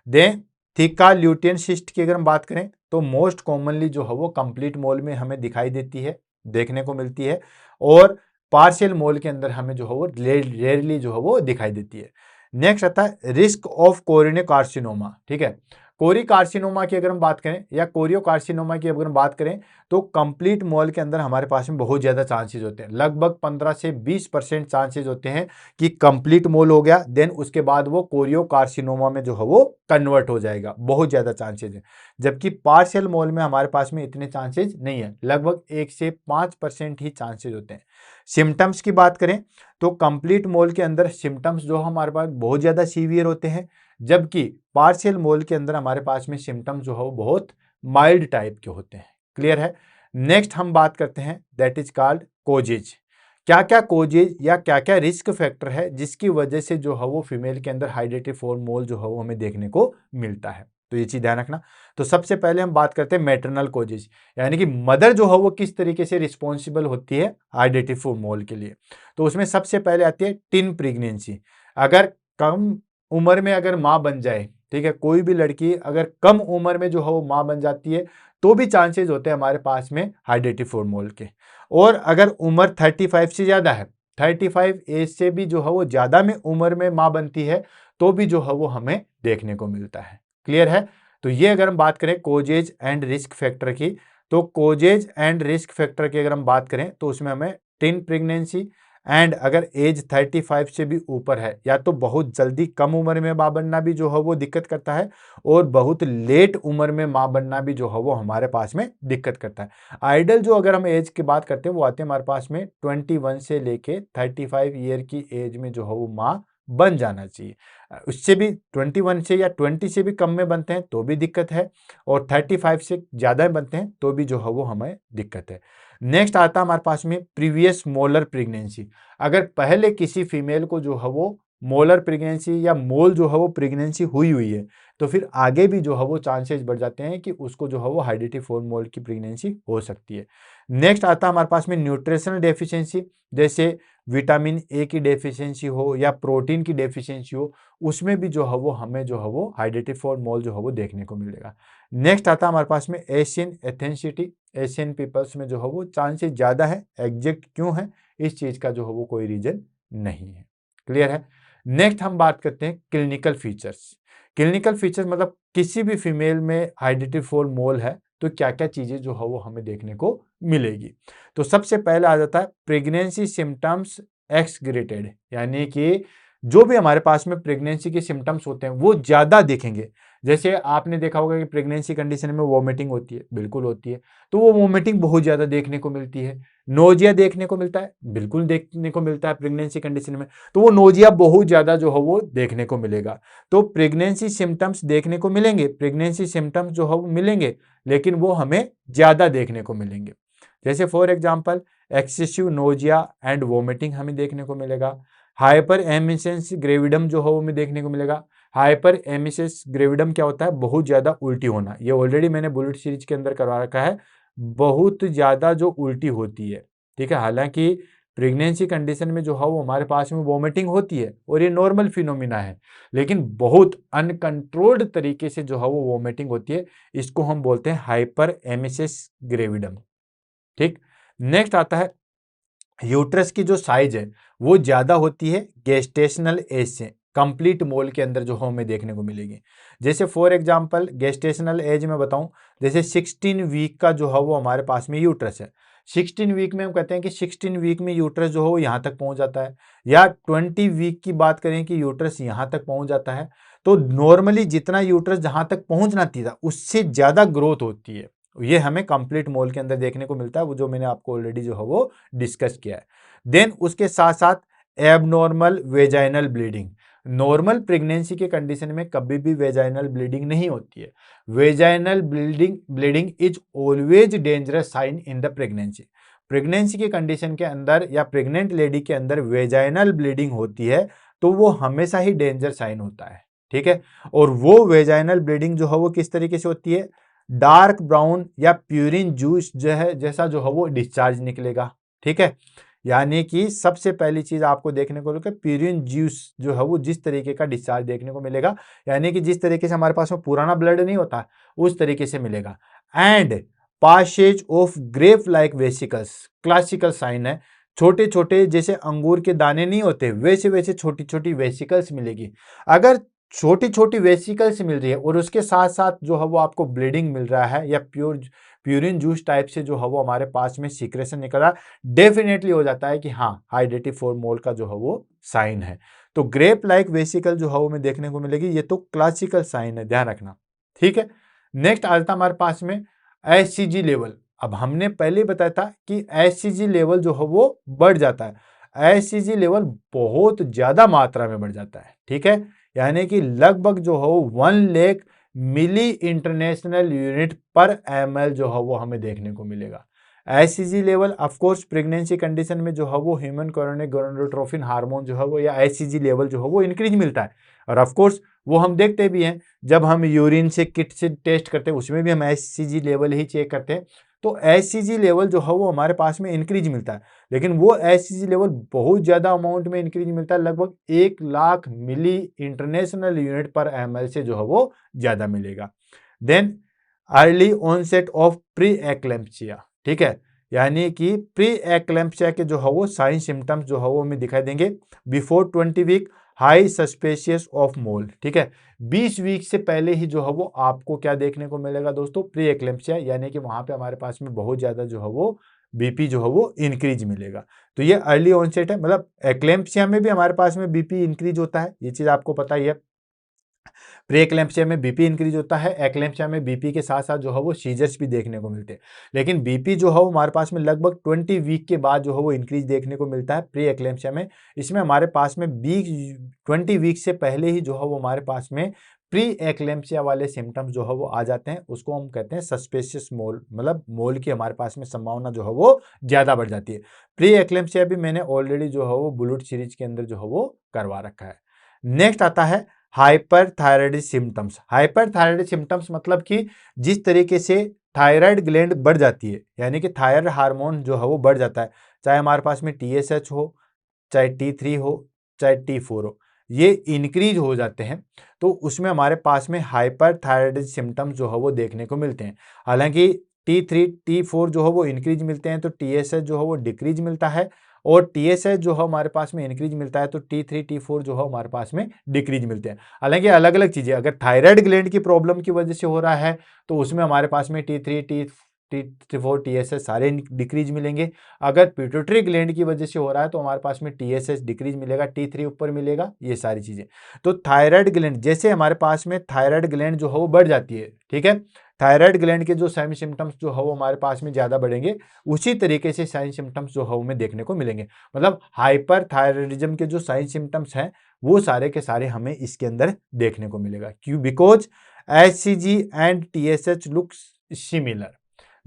देन थिका ल्यूटियन सिस्ट की अगर हम बात करें तो मोस्ट कॉमनली जो है वो कंप्लीट मोल में हमें दिखाई देती है, देखने को मिलती है, और पार्शियल मोल के अंदर हमें जो है वो रेयरली जो है वो दिखाई देती है। नेक्स्ट आता है रिस्क ऑफ कोरिनिक कार्सिनोमा, ठीक है, कोरी कार्सिनोमा की अगर हम बात करें या कोरियो कार्सिनोमा की अगर हम बात करें तो कंप्लीट मॉल के अंदर हमारे पास में बहुत ज्यादा चांसेस होते हैं, लगभग 15 से 20% चांसेस होते हैं कि कंप्लीट मॉल हो गया, देन उसके बाद वो कोरियो कार्सिनोमा में जो है वो कन्वर्ट हो जाएगा, बहुत ज्यादा चांसेस है। जबकि पार्शियल मॉल में हमारे पास में इतने चांसेस नहीं है, लगभग 1 से 5% ही चांसेस होते हैं। सिम्टम्स की बात करें तो कंप्लीट मॉल के अंदर सिम्टम्स जो हमारे पास बहुत ज्यादा सीवियर होते हैं, जबकि पार्शियल मोल के अंदर हमारे पास में सिम्टम्स जो है वो बहुत माइल्ड टाइप के होते हैं। क्लियर है। नेक्स्ट हम बात करते हैं दैट इज कॉल्ड कोजेज। क्या क्या कोजेज या क्या क्या रिस्क फैक्टर है जिसकी वजह से जो है वो फीमेल के अंदर हाइड्रेटिव फॉर्म मोल जो है वो हमें देखने को मिलता है, तो ये चीज ध्यान रखना। तो सबसे पहले हम बात करते हैं मैटरनल कोजेज, यानी कि मदर जो है वो किस तरीके से रिस्पॉन्सिबल होती है हाइड्रेटिव फॉर्म मोल के लिए। तो उसमें सबसे पहले आती है टिन प्रेगनेंसी। अगर कम उम्र में अगर माँ बन जाए, ठीक है, कोई भी लड़की अगर कम उम्र में जो है वो माँ बन जाती है तो भी चांसेस होते हैं हमारे पास में हाइड्रेटिव फॉर्म मोल के। और अगर उम्र 35 से ज्यादा है, 35 एज से भी जो है वो ज्यादा में उम्र में माँ बनती है तो भी जो है वो हमें देखने को मिलता है। क्लियर है। तो ये अगर हम बात करें कोजेज एंड रिस्क फैक्टर की, तो कोजेज एंड रिस्क फैक्टर की अगर हम बात करें तो उसमें हमें टीन प्रेगनेंसी एंड अगर एज 35 से भी ऊपर है या तो बहुत जल्दी कम उम्र में मां बनना भी जो है वो दिक्कत करता है, और बहुत लेट उम्र में मां बनना भी जो है वो हमारे पास में दिक्कत करता है। आइडल जो अगर हम एज की बात करते हैं वो आते हैं हमारे पास में 21 से लेके 35 ईयर की एज में जो है वो मां बन जाना चाहिए। उससे भी 21 से या 20 से भी कम में बनते हैं तो भी दिक्कत है, और 35 से ज्यादा बनते हैं तो भी जो है वो हमें दिक्कत है। नेक्स्ट आता है हमारे पास में प्रीवियस मोलर प्रेगनेंसी। अगर पहले किसी फीमेल को जो है वो मोलर प्रेगनेंसी या मोल जो है वो प्रेगनेंसी हुई हुई है तो फिर आगे भी जो है वो चांसेस बढ़ जाते हैं कि उसको जो है वो हाइड्रेटिव फॉर्म मोल की प्रेगनेंसी हो सकती है। नेक्स्ट आता है हमारे पास में न्यूट्रिशनल डेफिशिएंसी, जैसे विटामिन ए की डेफिशिएंसी हो या प्रोटीन की डेफिशिएंसी हो, उसमें भी जो है वो हमें जो है वो हाइड्रेटिव फॉर्म मोल जो है वो देखने को मिलेगा। नेक्स्ट आता है हमारे पास में एशियन एथेंसिटी। एशियन पीपल्स में जो है वो चांसेस ज्यादा है, एग्जैक्ट क्यों है इस चीज का जो है वो कोई रीजन नहीं है। क्लियर है। नेक्स्ट हम बात करते हैं क्लिनिकल फीचर्स। क्लिनिकल फीचर्स मतलब किसी भी फीमेल में हाइड्रेटिव फॉर्म मोल है तो क्या क्या चीजें जो है वो हमें देखने को मिलेगी। तो सबसे पहले आ जाता है प्रेगनेंसी सिम्टम्स एक्सग्रेटेड, यानी कि जो भी हमारे पास में प्रेगनेंसी के सिम्टम्स होते हैं वो ज्यादा दिखेंगे। जैसे आपने देखा होगा कि प्रेगनेंसी कंडीशन में वॉमिटिंग होती है, बिल्कुल होती है, तो वो वॉमिटिंग बहुत ज्यादा देखने को मिलती है। नोजिया देखने को मिलता है, बिल्कुल देखने को मिलता है प्रेगनेंसी कंडीशन में, तो वो नोजिया बहुत ज्यादा जो है वो देखने को मिलेगा। तो प्रेगनेंसी सिम्टम्स देखने को मिलेंगे, प्रेगनेंसी सिम्टम्स जो है वो मिलेंगे, लेकिन वो हमें ज्यादा देखने को मिलेंगे। जैसे for example excessive nausea and vomiting हमें देखने को मिलेगा। हाइपर एमिसेंस ग्रेविडम जो हो हमें देखने को मिलेगा। हाइपर एमिसेंस ग्रेविडम क्या होता है? बहुत ज्यादा उल्टी होना। ये ऑलरेडी मैंने बुलेट सीरीज के अंदर करवा रखा है। बहुत ज्यादा जो उल्टी होती है, ठीक है। हालांकि प्रेगनेंसी कंडीशन में जो है वो हमारे पास में वोमिटिंग होती है और ये नॉर्मल फिनोमिना है, लेकिन बहुत अनकंट्रोल्ड तरीके से जो है वो वोमिटिंग होती है। इसको हम बोलते हैं हाइपर एमिसेस ग्रेविडम, ठीक। नेक्स्ट आता है यूट्रस की जो साइज है वो ज्यादा होती है गेस्टेशनल एज से। कंप्लीट मोल के अंदर जो हमें देखने को मिलेगी। जैसे फॉर एग्जांपल गेस्टेशनल एज में बताऊं, जैसे 16 वीक का जो है वो हमारे पास में यूट्रस है। 16 वीक में हम कहते हैं कि 16 वीक में यूट्रस जो है वो यहाँ तक पहुंच जाता है, या 20 वीक की बात करें कि यूट्रस यहाँ तक पहुंच जाता है। तो नॉर्मली जितना यूट्रस जहां तक पहुंचना था उससे ज्यादा ग्रोथ होती है। ये हमें कंप्लीट मोल के अंदर देखने को मिलता है, वो जो मैंने आपको ऑलरेडी जो है वो डिस्कस किया है। देन उसके साथ साथ abnormal vaginal bleeding. Normal pregnancy के कंडीशन में कभी भी वेजाइनल ब्लीडिंग नहीं होती है। Vaginal bleeding bleeding is always dangerous sign in the pregnancy. Pregnancy के कंडीशन के अंदर या प्रेग्नेंट लेडी के अंदर वेजाइनल ब्लीडिंग होती है तो वो हमेशा ही डेंजर साइन होता है, ठीक है। और वो वेजाइनल ब्लीडिंग जो है वो किस तरीके से होती है? डार्क ब्राउन या प्यूरिन जूस जो है जैसा जो है वो डिस्चार्ज निकलेगा, ठीक है। यानी कि सबसे पहली चीज आपको देखने को मिलेगा प्यूरिन जूस जो है वो जिस तरीके का डिस्चार्ज देखने को मिलेगा, यानी कि जिस तरीके से हमारे पास में पुराना ब्लड नहीं होता उस तरीके से मिलेगा। And passes of grape like vesicles classical sign है। छोटे छोटे जैसे अंगूर के दाने नहीं होते वैसे वैसे छोटी छोटी वेसिकल्स मिलेगी। अगर छोटी छोटी वेसिकल्स मिल रही है और उसके साथ साथ जो है वो आपको ब्लीडिंग मिल रहा है या प्यूरिन जूस टाइप से जो है वो हमारे पास में सीक्रेशन निकल रहा है, डेफिनेटली हो जाता है कि हाँ हाइडेटिव मोल का जो है वो साइन है। तो ग्रेप लाइक वेसिकल जो है वो हमें देखने को मिलेगी, ये तो क्लासिकल साइन है, ध्यान रखना, ठीक है। नेक्स्ट आ जाता हमारे पास में एचसीजी लेवल। अब हमने पहले बताया था कि एचसीजी लेवल जो है वो बढ़ जाता है। एचसीजी लेवल बहुत ज्यादा मात्रा में बढ़ जाता है, ठीक है। यानी कि लगभग जो हो 1 लाख मिली इंटरनेशनल यूनिट पर ml जो है वो हमें देखने को मिलेगा। HCG level of course pregnancy condition में जो है वो ह्यूमन कोरोनिक गोनाडोट्रोपिन हार्मोन जो है वो या एचसीजी लेवल जो है वो इंक्रीज मिलता है। और ऑफ कोर्स वो हम देखते भी हैं जब हम यूरिन से किट से टेस्ट करते हैं उसमें भी हम एचसीजी लेवल ही चेक करते हैं। तो एचसीजी लेवल जो है वो हमारे पास में इंक्रीज मिलता है, लेकिन वो एचसीजी लेवल बहुत ज्यादा अमाउंट में इंक्रीज मिलता है, लगभग 1 लाख मिली इंटरनेशनल यूनिट पर ml से जो है वो ज्यादा मिलेगा। Then early onset of pre eclampsia, ठीक है। यानी कि प्री एक्लेम्पसिया के जो है वो साइन सिम्टम्स जो है वो हमें दिखाई देंगे before 20 week high suspicious of mole, ठीक है। 20 वीक से पहले ही जो है वो आपको क्या देखने को मिलेगा दोस्तों? प्री एक्लेम्पसिया, यानी कि वहां पे हमारे पास में बहुत ज्यादा जो है वो बीपी जो है वो इंक्रीज मिलेगा। तो ये अर्ली ऑनसेट है, मतलब एक्लेम्पसिया में भी हमारे पास में बीपी इंक्रीज होता है, ये चीज आपको पता ही है। प्री एक्लेम्पसिया में बीपी इंक्रीज होता है, एक्लेम्पसिया में बीपी के साथ साथ जो है वो सीजर्स भी देखने को मिलते हैं। लेकिन बीपी जो है वो हमारे पास में लगभग 20 वीक के बाद जो है वो इंक्रीज देखने को मिलता है प्री एक्लेम्पसिया में। इसमें हमारे पास में 20 वीक से पहले ही जो है वो हमारे पास में प्री एक्लेम्पसिया वाले सिम्टम्स जो है वो आ जाते हैं। उसको हम कहते हैं सस्पेशियस मोल, मतलब मोल की हमारे पास में संभावना जो है वो ज्यादा बढ़ जाती है। प्री एक्लेम्पसिया भी मैंने ऑलरेडी जो है वो बुलेट सीरीज के अंदर जो है वो करवा रखा है। नेक्स्ट आता है हाइपरथायराइड सिम्टम्स। हाइपरथायराइड सिम्टम्स मतलब कि जिस तरीके से थायराइड ग्लैंड बढ़ जाती है, यानी कि थायराइड हार्मोन जो है वो बढ़ जाता है, चाहे हमारे पास में टीएसएच हो, चाहे T3 हो, चाहे T4 हो, ये इंक्रीज हो जाते हैं। तो उसमें हमारे पास में हाइपरथायराइड सिम्टम्स जो है वो देखने को मिलते हैं। हालांकि T3 T4 जो है वो इंक्रीज मिलते हैं तो टीएसएच जो है वो डिक्रीज मिलता है, और टीएसएच जो है हमारे पास में इंक्रीज मिलता है तो T3 T4 जो है हमारे पास में डिक्रीज मिलते हैं। हालांकि अलग अलग चीजें, अगर थायराइड ग्लैंड की प्रॉब्लम की वजह से हो रहा है तो उसमें हमारे पास में T3 T4 टीएसएच सारे डिक्रीज मिलेंगे। अगर पिट्यूटरी ग्लैंड की वजह से हो रहा है तो हमारे पास में टीएसएच डिक्रीज मिलेगा, T3 ऊपर मिलेगा, ये सारी चीजें। तो थायराइड ग्लैंड, जैसे हमारे पास में थायराइड ग्लैंड जो है वो बढ़ जाती है, ठीक है, थायराइड ग्लैंड के जो साइन सिम्टम्स जो है वो हमारे पास में ज्यादा बढ़ेंगे, उसी तरीके से साइन सिम्टम्स जो है हमें देखने को मिलेंगे। मतलब हाइपर थायराइडिज्म के जो साइन सिम्टम्स हैं वो सारे के सारे हमें इसके अंदर देखने को मिलेगा। क्यों? Because HCG and TSH looks similar.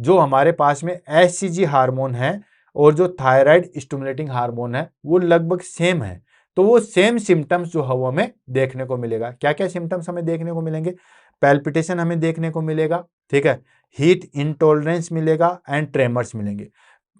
जो हमारे पास में एचसीजी हार्मोन है और जो थायराइड स्टिमुलेटिंग हार्मोन है वो लगभग सेम है, तो वो सेम सिम्टम्स जो है वो हमें देखने को मिलेगा। क्या क्या सिम्टम्स हमें देखने को मिलेंगे? पैल्पिटेशन हमें देखने को मिलेगा, ठीक है, हीट इंटॉलरेंस मिलेगा एंड ट्रेमर्स मिलेंगे।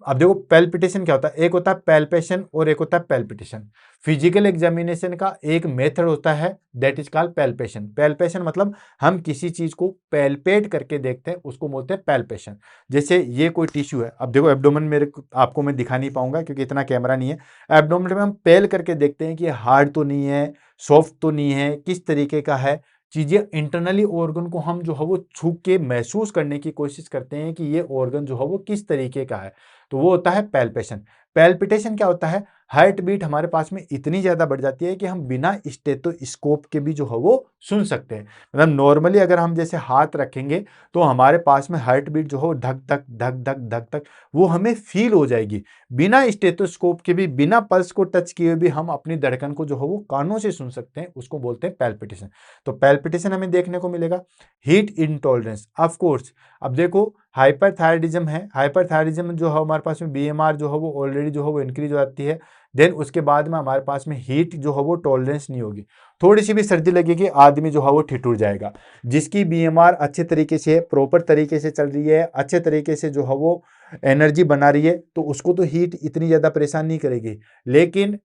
अब देखो पैल्पिटेशन क्या होता है, एक होता है पैल्पेशन और एक होता है पैल्पिटेशन। फिजिकल एग्जामिनेशन का एक मेथड होता है that is called palpation. Palpation मतलब हम किसी चीज को पैल्पेट करके देखते हैं, उसको बोलते हैं पैल्पेशन। जैसे ये कोई टिश्यू है, अब देखो एब्डोमेन आपको मैं दिखा नहीं पाऊंगा क्योंकि इतना कैमरा नहीं है। एब्डोमेन में हम पेल करके देखते हैं कि हार्ड तो नहीं है, सॉफ्ट तो नहीं है, किस तरीके का है। चीजें इंटरनली ऑर्गन को हम जो है वो छू के महसूस करने की कोशिश करते हैं कि ये ऑर्गन जो है वो किस तरीके का है, तो वो होता है पैल्पेशन। पैल्पिटेशन क्या होता है? हार्ट बीट हमारे पास में इतनी ज्यादा बढ़ जाती है कि हम बिना स्टेथोस्कोप के भी जो है वो सुन सकते हैं। मतलब नॉर्मली अगर हम जैसे हाथ रखेंगे तो हमारे पास में हार्ट बीट जो हो धक धक धक धक धक धक वो हमें फील हो जाएगी। बिना स्टेथोस्कोप के भी, बिना पल्स को टच किए भी हम अपनी धड़कन को जो है वो कानों से सुन सकते हैं, उसको बोलते हैं पैल्पिटेशन। तो पैल्पिटेशन हमें देखने को मिलेगा। हीट इंटॉलरेंस ऑफ कोर्स, अब देखो हाइपरथायराइडिज्म है, हाइपरथायराइडिज्म जो है हमारे पास में बीएमआर जो है वो ऑलरेडी जो है वो इंक्रीज हो जाती है। देन उसके बाद में हमारे पास में हीट जो है वो टॉलरेंस नहीं होगी, थोड़ी सी भी सर्दी लगेगी आदमी जो है वो ठिठुर जाएगा। जिसकी बीएमआर अच्छे तरीके से प्रॉपर तरीके से चल रही है, अच्छे तरीके से जो है वो एनर्जी बना रही है, तो उसको तो हीट इतनी ज्यादा परेशान नहीं करेगी। लेकिन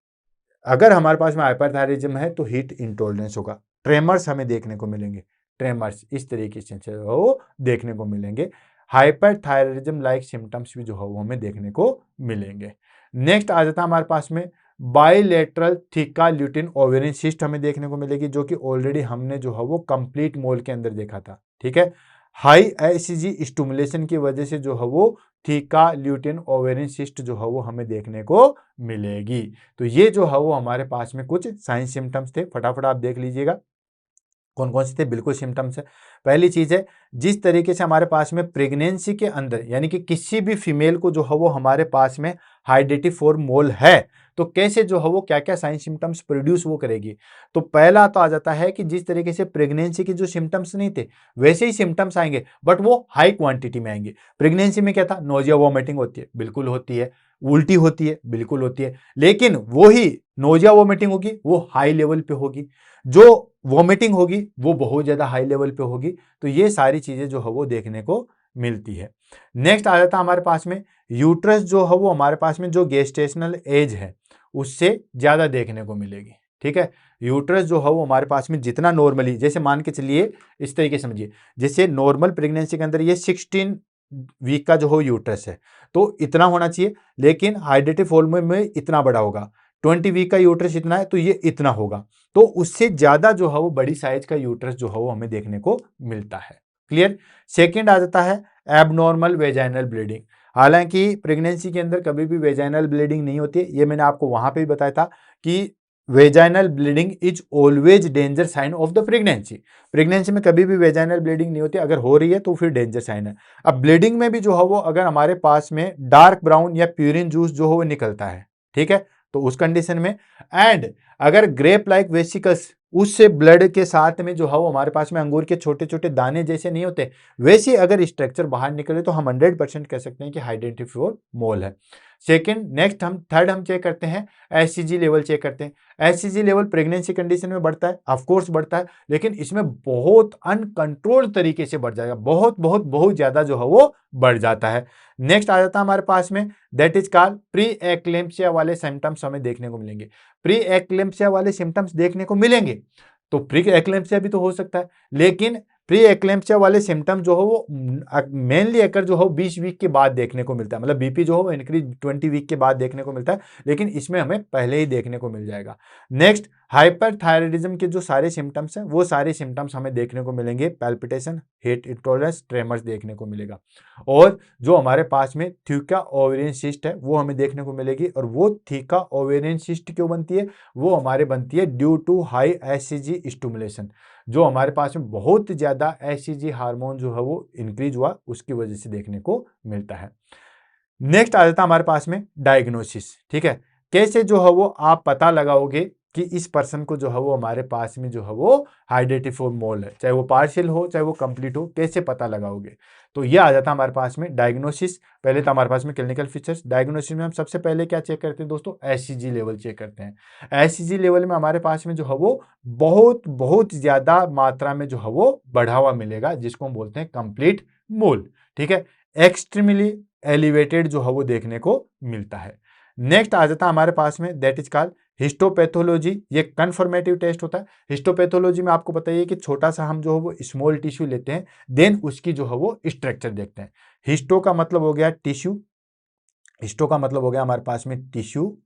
अगर हमारे पास में हाइपरथायराइडिज्म है तो हीट इंटॉलरेंस होगा। ट्रेमर्स हमें देखने को मिलेंगे, ट्रेमर्स इस तरीके से वो देखने को मिलेंगे। हाइपरथायराइडिज्म लाइक सिम्टम्स भी जो है वो हमें देखने को मिलेंगे। नेक्स्ट आ जाता है हमारे पास में बाइलेटरल थिका ल्यूटिन ओवेरियन सिस्ट हमें देखने को मिलेगी, जो कि ऑलरेडी हमने जो है वो कंप्लीट मोल के अंदर देखा था, ठीक है। हाई एचसीजी स्टिमुलेशन की वजह से जो है वो थीका ल्यूटिन ओवेरियन सिस्ट जो है वो हमें देखने को मिलेगी। तो ये जो है वो हमारे पास में कुछ साइन सिम्टम्स थे, फटाफट आप देख लीजिएगा कौन कौन से थे। बिल्कुल सिम्टम्स है। पहली चीज है, जिस तरीके से हमारे पास में प्रेगनेंसी के अंदर यानी कि किसी भी फीमेल को जो है वो हमारे पास में हाइडेटिफोर मोल है, तो कैसे जो है वो क्या क्या साइन सिम्टम्स प्रोड्यूस वो करेगी। तो पहला तो आ जाता है कि जिस तरीके से प्रेगनेंसी के जो सिम्टम्स नहीं थे वैसे ही सिम्टम्स आएंगे, बट वो हाई क्वांटिटी में आएंगे। प्रेगनेंसी में क्या था, नोजिया वॉमिटिंग होती है, बिल्कुल होती है, उल्टी होती है, बिल्कुल होती है, लेकिन वो ही नोजिया वॉमिटिंग होगी वो हाई लेवल पे होगी, जो वॉमिटिंग होगी वो बहुत ज्यादा हाई लेवल पे होगी। तो ये सारी चीजें जो है वो देखने को मिलती है। नेक्स्ट आ जाता है हमारे पास में यूट्रस जो है वो हमारे पास में जो गेस्टेशनल एज है उससे ज्यादा देखने को मिलेगी, ठीक है। यूट्रस जो है वो हमारे पास में जितना नॉर्मली, जैसे मान के चलिए इस तरीके समझिए, जैसे नॉर्मल प्रेगनेंसी के अंदर ये 16 वीक का जो हो यूट्रस है तो इतना होना चाहिए, लेकिन हाइडेटिव फॉर्म में इतना बड़ा होगा। 20 वीक का यूट्रस इतना है तो ये इतना होगा, तो उससे ज्यादा जो है वो बड़ी साइज का यूट्रस जो है वो हमें देखने को मिलता है। क्लियर। सेकंड आ जाता है एबनॉर्मल वेजाइनल ब्लीडिंग। हालांकि प्रेगनेंसी के अंदर कभी भी वेजाइनल ब्लीडिंग नहीं होती है, ये मैंने आपको वहां पे भी बताया था कि vaginal bleeding is always danger sign of the pregnancy. Pregnancy में कभी भी वेजाइनल ब्लीडिंग नहीं होती, अगर हो रही है तो फिर डेंजर साइन है। अब ब्लीडिंग में भी जो है वो अगर हमारे पास में डार्क ब्राउन या प्यूरिन जूस जो है वो निकलता है, ठीक है, तो उस कंडीशन में, एंड अगर ग्रेप लाइक वेसिकल्स उससे ब्लड के साथ में जो है वो हमारे पास में अंगूर के छोटे छोटे दाने जैसे नहीं होते वैसे अगर स्ट्रक्चर बाहर निकले तो हम 100% कह सकते हैं कि हाइडेटिफोर मोल है। सेकंड, नेक्स्ट हम थर्ड हम चेक करते हैं एचसीजी लेवल चेक करते हैं। एचसीजी लेवल प्रेगनेंसी कंडीशन में बढ़ता है, ऑफ कोर्स बढ़ता है, लेकिन इसमें बहुत अनकंट्रोल्ड तरीके से बढ़ जाएगा, बहुत बहुत बहुत ज्यादा जो है वो बढ़ जाता है। नेक्स्ट आ जाता है हमारे पास में that is called pre eclampsia वाले सिम्टम्स हमें देखने को मिलेंगे। प्री एक्लेम्पसिया वाले सिम्टम्स देखने को मिलेंगे तो प्री एक्लेम्पसिया भी तो हो सकता है, लेकिन प्री एक्लेम्पसिया वाले सिम्टम जो हो वो मेनली अगर जो हो 20 वीक के बाद देखने को मिलता है, मतलब बीपी जो हो इंक्रीज 20 वीक के बाद देखने को मिलता है, लेकिन इसमें हमें पहले ही देखने को मिल जाएगा। नेक्स्ट, हाइपरथायराइडिज्म के जो सारे सिम्टम्स हैं वो सारे सिम्टम्स हमें देखने को मिलेंगे, पैल्पिटेशन, हीट इंटॉलरेंस, ट्रेमर्स देखने को मिलेगा। और जो हमारे पास में थीका ओवेरियन सिस्ट है वो हमें देखने को मिलेगी, और वो थीका ओवेरियन सिस्ट क्यों बनती है, वो हमारे बनती है due to high HCG stimulation. जो हमारे पास में बहुत ज्यादा एचसीजी हार्मोन जो है वो इंक्रीज हुआ उसकी वजह से देखने को मिलता है। नेक्स्ट आ जाता है हमारे पास में डायग्नोसिस, ठीक है, कैसे जो है वो आप पता लगाओगे कि इस पर्सन को जो है वो हमारे पास में जो है वो हाइड्रेटिफोर मोल है, चाहे वो पार्शियल हो चाहे वो कंप्लीट हो, कैसे पता लगाओगे? तो ये आ जाता है हमारे पास में डायग्नोसिस। पहले तो हमारे पास में क्लिनिकल फीचर्स। डायग्नोसिस में हम सबसे पहले क्या चेक करते हैं दोस्तों? एचसीजी लेवल चेक करते हैं। एचसीजी लेवल में हमारे पास में जो है वो बहुत बहुत ज्यादा मात्रा में जो है वो बढ़ा हुआ मिलेगा, जिसको हम बोलते हैं कंप्लीट मोल। ठीक है, एक्सट्रीमली एलिवेटेड जो है वो देखने को मिलता है। नेक्स्ट आ जाता है हमारे पास में दैट इज कॉल्ड हिस्टोपैथोलॉजी। ये कंफर्मेटिव टेस्ट होता है। हिस्टोपैथोलॉजी में आपको बताइए कि छोटा सा हम जो है वो स्मॉल टिश्यू लेते हैं, देन उसकी जो है वो स्ट्रक्चर देखते हैं। हिस्टो का मतलब हो गया टिश्यू, हिस्टो का मतलब हो गया हमारे पास में टिश्यू,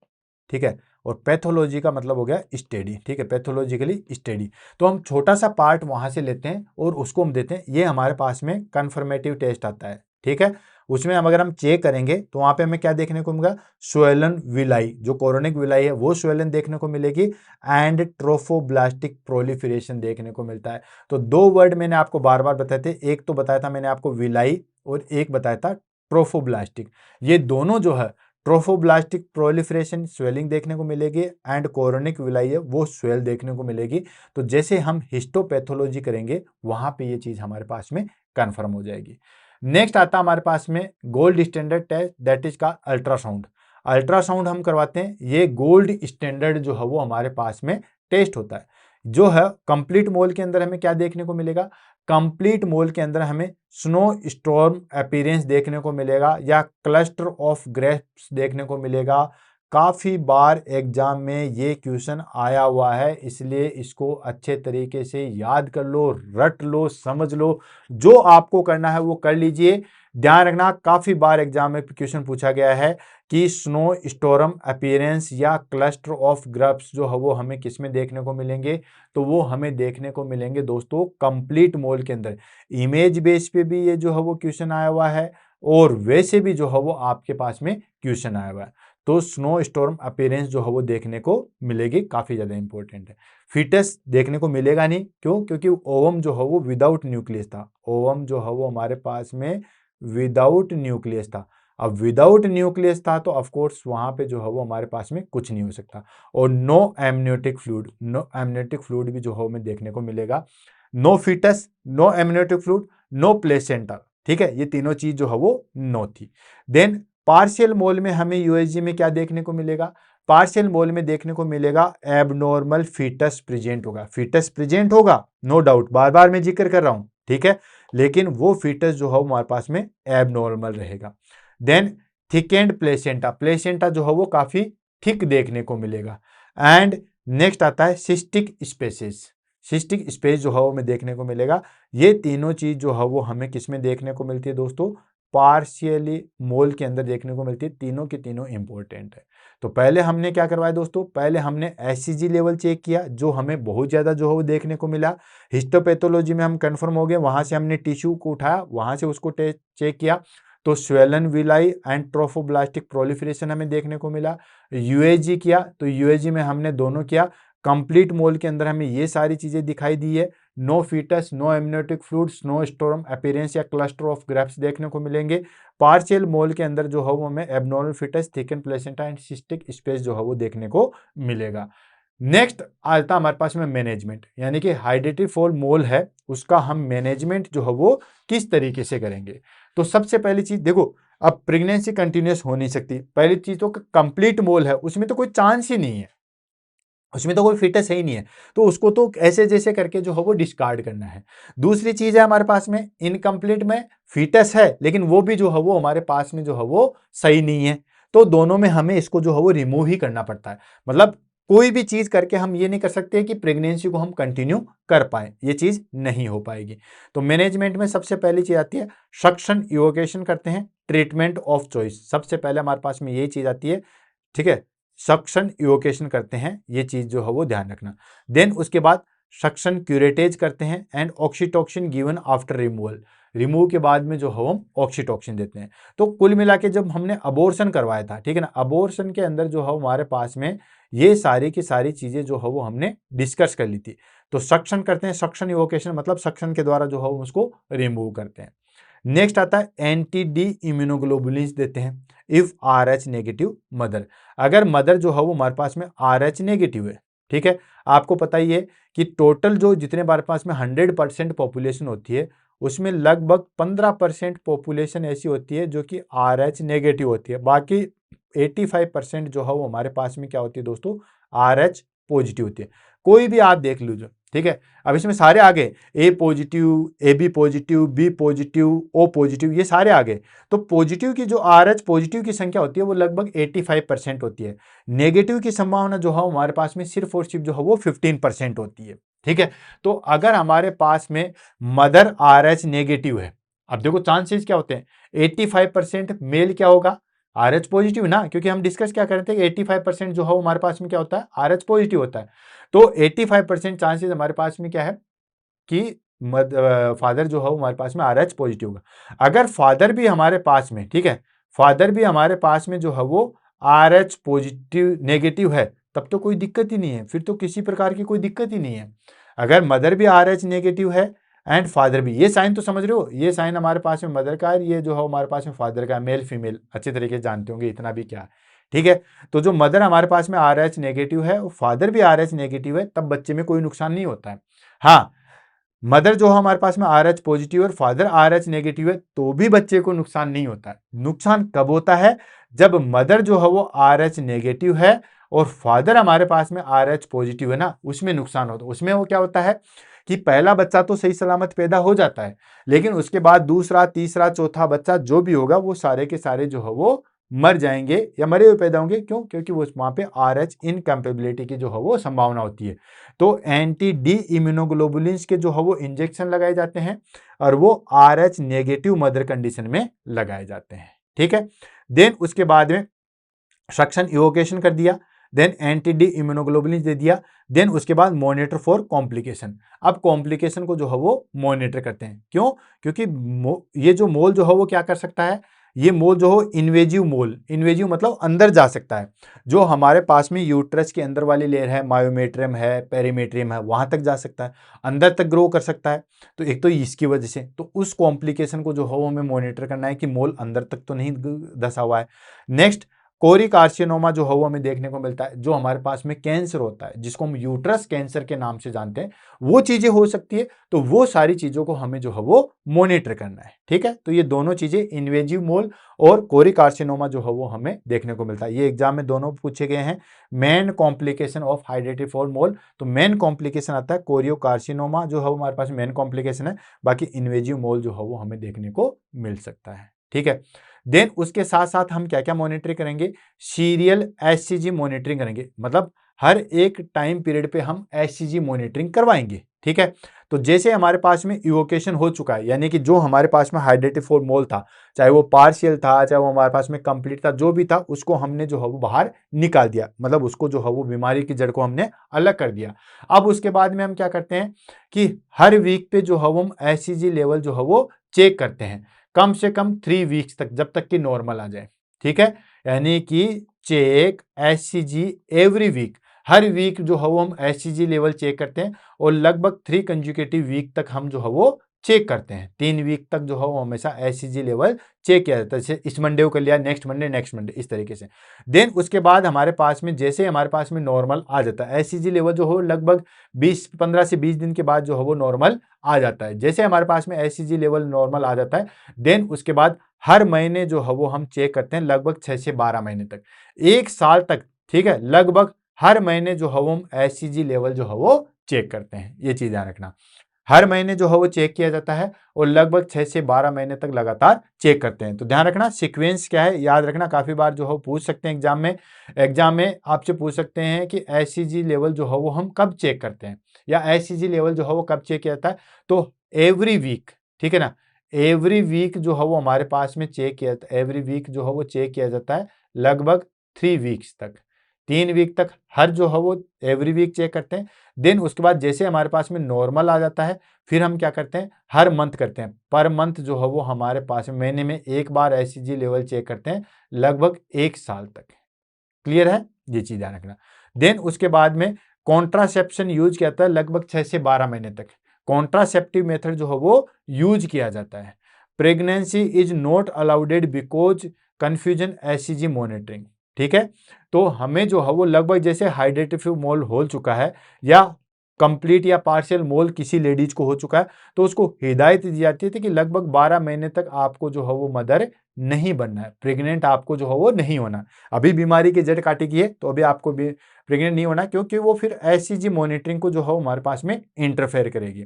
ठीक है, और पैथोलॉजी का मतलब हो गया स्टडी। ठीक है, पैथोलॉजिकली स्टडी। तो हम छोटा सा पार्ट वहां से लेते हैं और उसको हम देते हैं, ये हमारे पास में कंफर्मेटिव टेस्ट आता है। ठीक है, उसमें हम अगर हम चेक करेंगे तो वहां पे हमें क्या देखने को मिलेगा? स्वेलन विलाई, जो कोरोनिक विलाई है वो स्वेलन देखने को मिलेगी, एंड ट्रोफोब्लास्टिक प्रोलिफरेशन देखने को मिलता है। तो दो वर्ड मैंने आपको बार बार बताए थे, एक तो बताया था मैंने आपको विलाई और एक बताया था ट्रोफोब्लास्टिक। ये दोनों जो है ट्रोफोब्लास्टिक प्रोलिफरेशन स्वेलिंग देखने को मिलेगी, एंड कोरोनिक विलाई है वो स्वेल देखने को मिलेगी। तो जैसे हम हिस्टोपैथोलॉजी करेंगे वहां पे ये चीज हमारे पास में कंफर्म हो जाएगी। नेक्स्ट आता है हमारे पास में gold standard test, that is का अल्ट्रासाउंड। अल्ट्रासाउंड हम करवाते हैं, ये गोल्ड स्टैंडर्ड जो है वो हमारे पास में टेस्ट होता है। जो है कंप्लीट मोल के अंदर हमें क्या देखने को मिलेगा? कंप्लीट मोल के अंदर हमें स्नो स्टॉर्म अपीयरेंस देखने को मिलेगा, या क्लस्टर ऑफ ग्रेप्स देखने को मिलेगा। काफी बार एग्जाम में ये क्वेश्चन आया हुआ है, इसलिए इसको अच्छे तरीके से याद कर लो, रट लो, समझ लो। जो आपको करना है वो कर लीजिए। ध्यान रखना, काफी बार एग्जाम में क्वेश्चन पूछा गया है कि स्नो स्टॉर्म अपीयरेंस या क्लस्टर ऑफ ग्रेप्स जो है वो हमें किस में देखने को मिलेंगे? तो वो हमें देखने को मिलेंगे दोस्तों कंप्लीट मोल के अंदर। इमेज बेस पे भी ये जो है वो क्वेश्चन आया हुआ है, और वैसे भी जो है वो आपके पास में क्वेश्चन आया हुआ है। तो स्नो स्टॉर्म अपीयरेंस जो है वो देखने को मिलेगी, काफी ज्यादा इंपॉर्टेंट है। फीटस देखने को मिलेगा नहीं, क्यों? क्योंकि ओवम जो है वो विदाउट न्यूक्लियस था। ओवम जो है वो हमारे पास में विदाउट न्यूक्लियस था। अब विदाउट न्यूक्लियस था तो ऑफ कोर्स वहां पे जो है वो हमारे पास में कुछ नहीं हो सकता। और no amniotic fluid, no amniotic fluid भी जो है हमें देखने को मिलेगा। No fetus, no amniotic fluid, no placenta. ठीक है, ये तीनों चीज जो है वो नो थी। देन पार्शियल मोल में हमें यूएसजी में क्या देखने को मिलेगा? पार्शियल मोल में देखने को मिलेगा एबनॉर्मल फीटस प्रेजेंट होगा। फीटस प्रेजेंट होगा, नो डाउट, बार बार मैं जिक्र कर रहा हूं, ठीक है, लेकिन वो फीटस जो है हमारे पास में एबनॉर्मल रहेगा। Then thick and placenta, placenta जो है वो काफी थिक देखने को मिलेगा। एंड नेक्स्ट आता है सिस्टिक स्पेसिस, सिस्टिक स्पेस जो है वो हमें देखने को मिलेगा। ये तीनों चीज जो है वो हमें किस में देखने को मिलती है दोस्तों? पार्शियली मोल के अंदर देखने को मिलती है। तीनों की तीनों इंपॉर्टेंट है। तो पहले हमने क्या करवाया दोस्तों? पहले हमने एचसीजी लेवल चेक किया, जो हमें बहुत ज्यादा जो है वो देखने को मिला। हिस्टोपैथोलॉजी में हम कंफर्म हो गए, वहां से हमने टिश्यू को उठाया, वहां से उसको चेक किया, तो swollen villi and trophoblastic proliferation हमें देखने को मिला। यूएजी किया, तो यूएजी में हमने दोनों किया। कंप्लीट मोल के अंदर हमें ये सारी चीजें दिखाई दी है। No fetus, no amniotic fluid, snow storm appearance या क्लस्टर ऑफ ग्रेप्स देखने को मिलेंगे। पार्शियल मोल के अंदर जो है वो हमें abnormal fetus, thicken placenta and cystic space जो है वो देखने को मिलेगा। नेक्स्ट आता हमारे पास में मैनेजमेंट, यानी कि हाइड्रेटिफोर मोल है, उसका हम मैनेजमेंट जो है वो किस तरीके से करेंगे? तो सबसे पहली चीज देखो, अब प्रेगनेंसी कंटिन्यूस हो नहीं सकती। पहली चीज तो कंप्लीट मोल है, उसमें तो कोई चांस ही नहीं है, उसमें तो कोई फिटनेस है ही नहीं है, तो उसको तो ऐसे जैसे करके जो है वो डिस्कार्ड करना है। दूसरी चीज है हमारे पास में इनकम्प्लीट में फिटस है, लेकिन वो भी जो है वो हमारे पास में जो है वो सही नहीं है, तो दोनों में हमें इसको जो है वो रिमूव ही करना पड़ता है। मतलब कोई भी चीज करके हम ये नहीं कर सकते कि प्रेगनेंसी को हम कंटिन्यू कर पाए, ये चीज नहीं हो पाएगी। तो मैनेजमेंट में सबसे पहली चीज आती है सक्शन इवोकेशन करते हैं, ट्रीटमेंट ऑफ चॉइस, सबसे पहले हमारे पास में यही चीज आती है। ठीक है, सक्शन इवोकेशन करते हैं, ये चीज जो है वो ध्यान रखना। देन उसके बाद सक्शन क्यूरेटेज करते हैं, and oxytocin given after removal, remove के बाद में जो है हम ऑक्सीटोक्सिन देते हैं। तो कुल मिला के जब हमने अबॉर्शन करवाया था, ठीक है ना, अबॉर्शन के अंदर जो है हमारे पास में ये सारी की सारी चीजें जो है वो हमने डिस्कस कर ली थी। तो सक्शन करते हैं, सक्शन इवोकेशन मतलब सक्शन के द्वारा जो है उसको रिमूव करते हैं। नेक्स्ट आता है एंटी डी इम्यूनोग्लोबुलिन्स देते हैं if R H negative mother, अगर मदर जो है वो हमारे पास में आर एच नेगेटिव है, ठीक है, आपको पता ही है कि टोटल जो जितने हमारे पास में 100% पॉपुलेशन होती है उसमें लगभग 15% पॉपुलेशन ऐसी होती है जो कि RH नेगेटिव होती है, बाकी 85% जो है वो हमारे पास में क्या होती है दोस्तों, RH पॉजिटिव होती है। कोई भी आप देख लीजिए, ठीक है। अब इसमें सारे आगे A positive, AB positive, B positive, O positive, ये सारे आगे। तो पॉजिटिव की जो RH पॉजिटिव की संख्या होती है वो लगभग 85% होती है। नेगेटिव की संभावना जो है हमारे पास में सिर्फ और सिर्फ जो है वो 15% होती है, ठीक है। तो अगर हमारे पास में मदर RH नेगेटिव है, अब देखो चांसेस क्या होते हैं, 85% मेल क्या होगा, RH पॉजिटिव ना, क्योंकि हम डिस्कस क्या कर रहे थे कि 85% जो है हमारे पास में क्या होता है, RH पॉजिटिव होता है। तो 85% चांसेस हमारे पास में क्या है कि फादर जो है हमारे पास में RH पॉजिटिव होगा। अगर फादर भी हमारे पास में, ठीक है, फादर भी हमारे पास में जो है वो RH पॉजिटिव नेगेटिव है, तब तो कोई दिक्कत ही नहीं है, फिर तो किसी प्रकार की कोई दिक्कत ही नहीं है। अगर मदर भी RH नेगेटिव है एंड फादर भी, ये साइन तो समझ रहे हो, ये साइन हमारे पास में मदर का है, ये जो है हमारे पास में फादर का है, मेल फीमेल अच्छे तरीके से जानते होंगे, इतना भी क्या है, ठीक है। तो जो मदर हमारे पास में RH नेगेटिव है, फादर भी RH नेगेटिव है, तब बच्चे में कोई नुकसान नहीं होता है। हाँ, मदर जो हमारे पास में RH पॉजिटिव और फादर RH नेगेटिव है, तो भी बच्चे को नुकसान नहीं होता है। नुकसान कब होता है, जब मदर जो है वो RH नेगेटिव है और फादर हमारे पास में RH पॉजिटिव है ना, उसमें नुकसान होता है। उसमें वो क्या होता है कि पहला बच्चा तो सही सलामत पैदा हो जाता है, लेकिन उसके बाद दूसरा, तीसरा, चौथा बच्चा जो भी होगा वो सारे के सारे जो है वो मर जाएंगे या मरे हुए पैदा होंगे। क्यों? क्योंकि वो वहां पे RH इनकम्पेबिलिटी की जो है वो संभावना होती है। तो एंटी डी इम्यूनोग्लोबुलिन्स के जो है वो इंजेक्शन लगाए जाते हैं और वो RH नेगेटिव मदर कंडीशन में लगाए जाते हैं, ठीक है। देन उसके बाद में सक्शन इवोकेशन कर दिया, देन एंटी डी इम्यूनोग्लोबुलिन दे दिया, देन उसके बाद मॉनिटर फॉर कॉम्प्लिकेशन। अब कॉम्प्लिकेशन को जो है वो मॉनिटर करते हैं। क्यों? क्योंकि ये जो मोल जो है वो क्या कर सकता है, ये मोल जो हो इन्वेजिव मोल, इन्वेजिव मतलब अंदर जा सकता है। जो हमारे पास में यूट्रस के अंदर वाली लेयर है, मायोमेट्रियम है, पेरीमेट्रियम है, वहां तक जा सकता है, अंदर तक ग्रो कर सकता है। तो एक तो इसकी वजह से, तो उस कॉम्प्लिकेशन को जो है वो हमें मॉनिटर करना है कि मोल अंदर तक तो नहीं धसा हुआ है। नेक्स्ट, कोरी कार्सिनोमा जो है वो हमें देखने को मिलता है, जो हमारे पास में कैंसर होता है, जिसको हम यूट्रस कैंसर के नाम से जानते हैं, वो चीजें हो सकती है। तो वो सारी चीजों को हमें जो है वो मॉनिटर करना है, ठीक है। तो ये दोनों चीजें इन्वेजिव मोल और कोरी कार्सिनोमा जो है वो हमें देखने को मिलता है। ये एग्जाम में दोनों पूछे गए हैं। मेन कॉम्प्लिकेशन ऑफ हाइड्रेटिफोर मोल, तो मेन कॉम्प्लिकेशन आता है कोरियो कार्सिनोमा जो है हमारे पास मेन कॉम्प्लिकेशन है, बाकी इन्वेजिव मोल जो है वो हमें देखने को मिल सकता है, ठीक है। देन उसके साथ साथ हम क्या क्या मॉनिटरिंग करेंगे, सीरियल HCG मॉनिटरिंग करेंगे, मतलब हर एक टाइम पीरियड पे हम HCG मॉनिटरिंग करवाएंगे, ठीक है। तो जैसे हमारे पास में इवोकेशन हो चुका है, यानी कि जो हमारे पास में हाइड्रेटिफोर मोल था, चाहे वो पार्शियल था, चाहे वो हमारे पास में कंप्लीट था, जो भी था उसको हमने जो है वो बाहर निकाल दिया, मतलब उसको जो है वो बीमारी की जड़ को हमने अलग कर दिया। अब उसके बाद में हम क्या करते हैं कि हर वीक पे जो है वो हम HCG लेवल जो है वो चेक करते हैं, कम से कम 3 वीक्स तक, जब तक कि नॉर्मल आ जाए, ठीक है। यानी कि चेक HCG एवरी वीक, हर वीक जो है वो हम HCG लेवल चेक करते हैं और लगभग 3 कंज्यूकेटिव वीक तक हम जो है वो चेक करते हैं। 3 वीक तक जो है वो हमेशा HCG लेवल चेक किया जाता है। जैसे इस मंडे को कर लिया, नेक्स्ट मंडे, इस तरीके से। देन उसके बाद हमारे पास में जैसे हमारे पास में नॉर्मल आ जाता है, HCG लेवल जो हो लगभग 15 से 20 दिन के बाद जो है वो नॉर्मल आ जाता है। जैसे हमारे पास में HCG लेवल नॉर्मल आ जाता है, देन उसके बाद हर महीने जो है वो हम चेक करते हैं, लगभग 6 से 12 महीने तक, 1 साल तक, ठीक है। लगभग हर महीने जो है वो हम HCG लेवल जो है वो चेक करते हैं। ये चीज ध्यान रखना, हर महीने जो है वो चेक किया जाता है और लगभग 6 से 12 महीने तक लगातार चेक करते हैं। तो ध्यान रखना सीक्वेंस क्या है, याद रखना, काफी बार जो है पूछ सकते हैं एग्जाम में आपसे पूछ सकते हैं कि HCG लेवल जो है वो हम कब चेक करते हैं, या HCG लेवल जो है वो कब चेक किया जाता है। तो एवरी वीक, ठीक है ना, एवरी वीक जो है वो हमारे पास में चेक किया, एवरी वीक जो है वो चेक किया जाता है, लगभग 3 वीक्स तक, 3 वीक तक हर जो है वो एवरी वीक चेक करते हैं। देन उसके बाद जैसे हमारे पास में नॉर्मल आ जाता है, फिर हम क्या करते हैं, हर मंथ करते हैं, पर मंथ जो है वो हमारे पास में महीने में एक बार HCG लेवल चेक करते हैं, लगभग 1 साल तक। क्लियर है, ये चीज ध्यान रखना। देन उसके बाद में कॉन्ट्रासेप्शन यूज किया जाता है लगभग 6 से 12 महीने तक, कॉन्ट्रासेप्टिव मेथड जो है वो यूज किया जाता है। Pregnancy is not allowed because confusion HCG monitoring, ठीक है। तो हमें जो है वो लगभग जैसे हाइड्रेटिव मोल हो चुका है या कंप्लीट या पार्शियल मोल किसी लेडीज को हो चुका है, तो उसको हिदायत दी जाती है कि लगभग 12 महीने तक आपको जो है वो मदर नहीं बनना है, प्रेग्नेंट आपको जो है वो नहीं होना। अभी बीमारी की जड़ काटेगी है तो अभी आपको भी प्रेग्नेंट नहीं होना, क्योंकि वो फिर एससीजी मॉनिटरिंग को जो है हमारे पास में इंटरफेयर करेगी।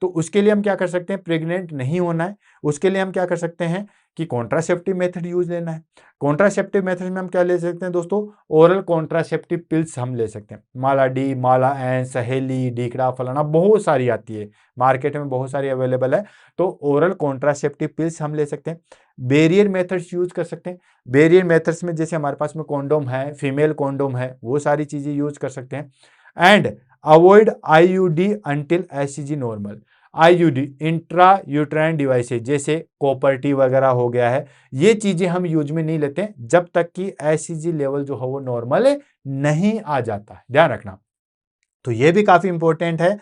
तो उसके लिए हम क्या कर सकते हैं, प्रेग्नेंट नहीं होना है, उसके लिए हम क्या कर सकते हैं कि कॉन्ट्रासेप्टिव मेथड यूज लेना है। कॉन्ट्रासेप्टिव मेथड में हम क्या ले सकते हैं दोस्तों, ओरल कॉन्ट्रासेप्टिव पिल्स हम ले सकते हैं। माला डी, माला एन, सहेली, डीकड़ा, फलाना बहुत सारी आती है मार्केट में, बहुत सारी अवेलेबल है। तो ओरल कॉन्ट्रासेप्टिव पिल्स हम ले सकते हैं। बेरियर मेथड्स यूज कर सकते हैं। बेरियर मेथड्स में जैसे हमारे पास में कॉन्डोम है, फीमेल कॉन्डोम है, वो सारी चीजें यूज कर सकते हैं। And avoid IUD until SCG normal. IUD intra uterine devices जैसे कॉपर टी वगैरह हो गया है, ये चीजें हम यूज में नहीं लेते जब तक कि एससीजी लेवल जो है वो नॉर्मल नहीं आ जाता, ध्यान रखना। तो ये भी काफी इंपॉर्टेंट है,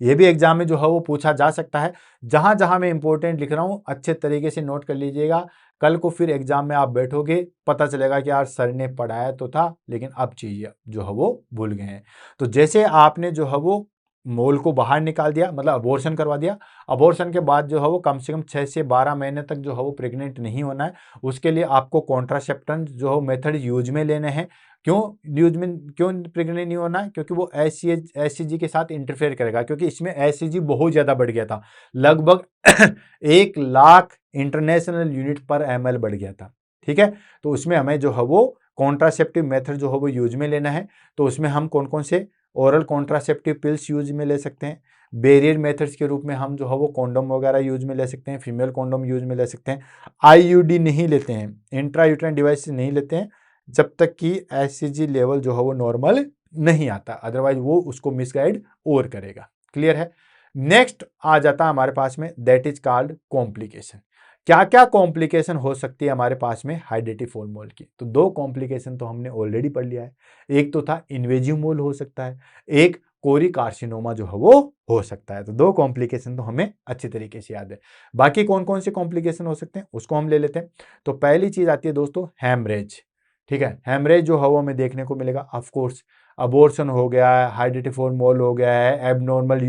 ये भी एग्जाम में जो है वो पूछा जा सकता है। जहां जहां मैं इंपॉर्टेंट लिख रहा हूं अच्छे तरीके से नोट कर लीजिएगा, कल को फिर एग्जाम में आप बैठोगे पता चलेगा कि यार सर ने पढ़ाया तो था लेकिन अब चीज जो है वो भूल गए हैं। तो जैसे आपने जो है वो मोल को बाहर निकाल दिया, मतलब अबॉर्शन करवा दिया, अबॉर्शन के बाद जो है वो कम से कम 6 से 12 महीने तक जो है वो प्रेग्नेंट नहीं होना है। उसके लिए आपको कॉन्ट्रासेप्शन जो है मेथड यूज में लेने हैं। क्यों यूज में, क्यों प्रेग्नेंट नहीं होना है, क्योंकि वो एससीजी के साथ इंटरफेयर करेगा, क्योंकि इसमें एससीजी बहुत ज्यादा बढ़ गया था, लगभग 1 लाख इंटरनेशनल यूनिट पर एमएल बढ़ गया था। ठीक है, तो उसमें हमें जो है वो कॉन्ट्रासेप्टिव मेथड जो है वो यूज में लेना है। तो उसमें हम कौन कौन से ओरल कॉन्ट्रासेप्टिव पिल्स यूज में ले सकते हैं, बेरियर मेथड्स के रूप में हम जो है वो कॉन्डोम वगैरह यूज में ले सकते हैं, फीमेल कॉन्डोम यूज में ले सकते हैं। आईयूडी नहीं लेते हैं, इंट्रा यूट्राइन डिवाइस नहीं लेते हैं जब तक कि एससीजी लेवल जो है वो नॉर्मल नहीं आता, अदरवाइज वो उसको मिसगाइड और करेगा। क्लियर है। नेक्स्ट आ जाता है हमारे पास में, दैट इज कॉल्ड कॉम्प्लिकेशन। क्या क्या कॉम्प्लिकेशन हो सकती है हमारे पास में हाइड्रेटिव मोल की, तो 2 कॉम्प्लिकेशन तो हमने ऑलरेडी पढ़ लिया है। एक तो था इन्वेजिव मोल हो सकता है, एक कोरी कार्सिनोमा जो है वो हो सकता है। तो 2 कॉम्प्लिकेशन तो हमें अच्छी तरीके से याद है। बाकी कौन कौन से कॉम्प्लिकेशन हो सकते हैं उसको हम ले लेते हैं। तो पहली चीज आती है दोस्तों हैमरेज। ठीक है, हैमरेज जो हवा में देखने को मिलेगा, ऑफ कोर्स अबॉर्शन हो गया है, हाइड्रेटिव मोल हो गया है, एबनॉर्मल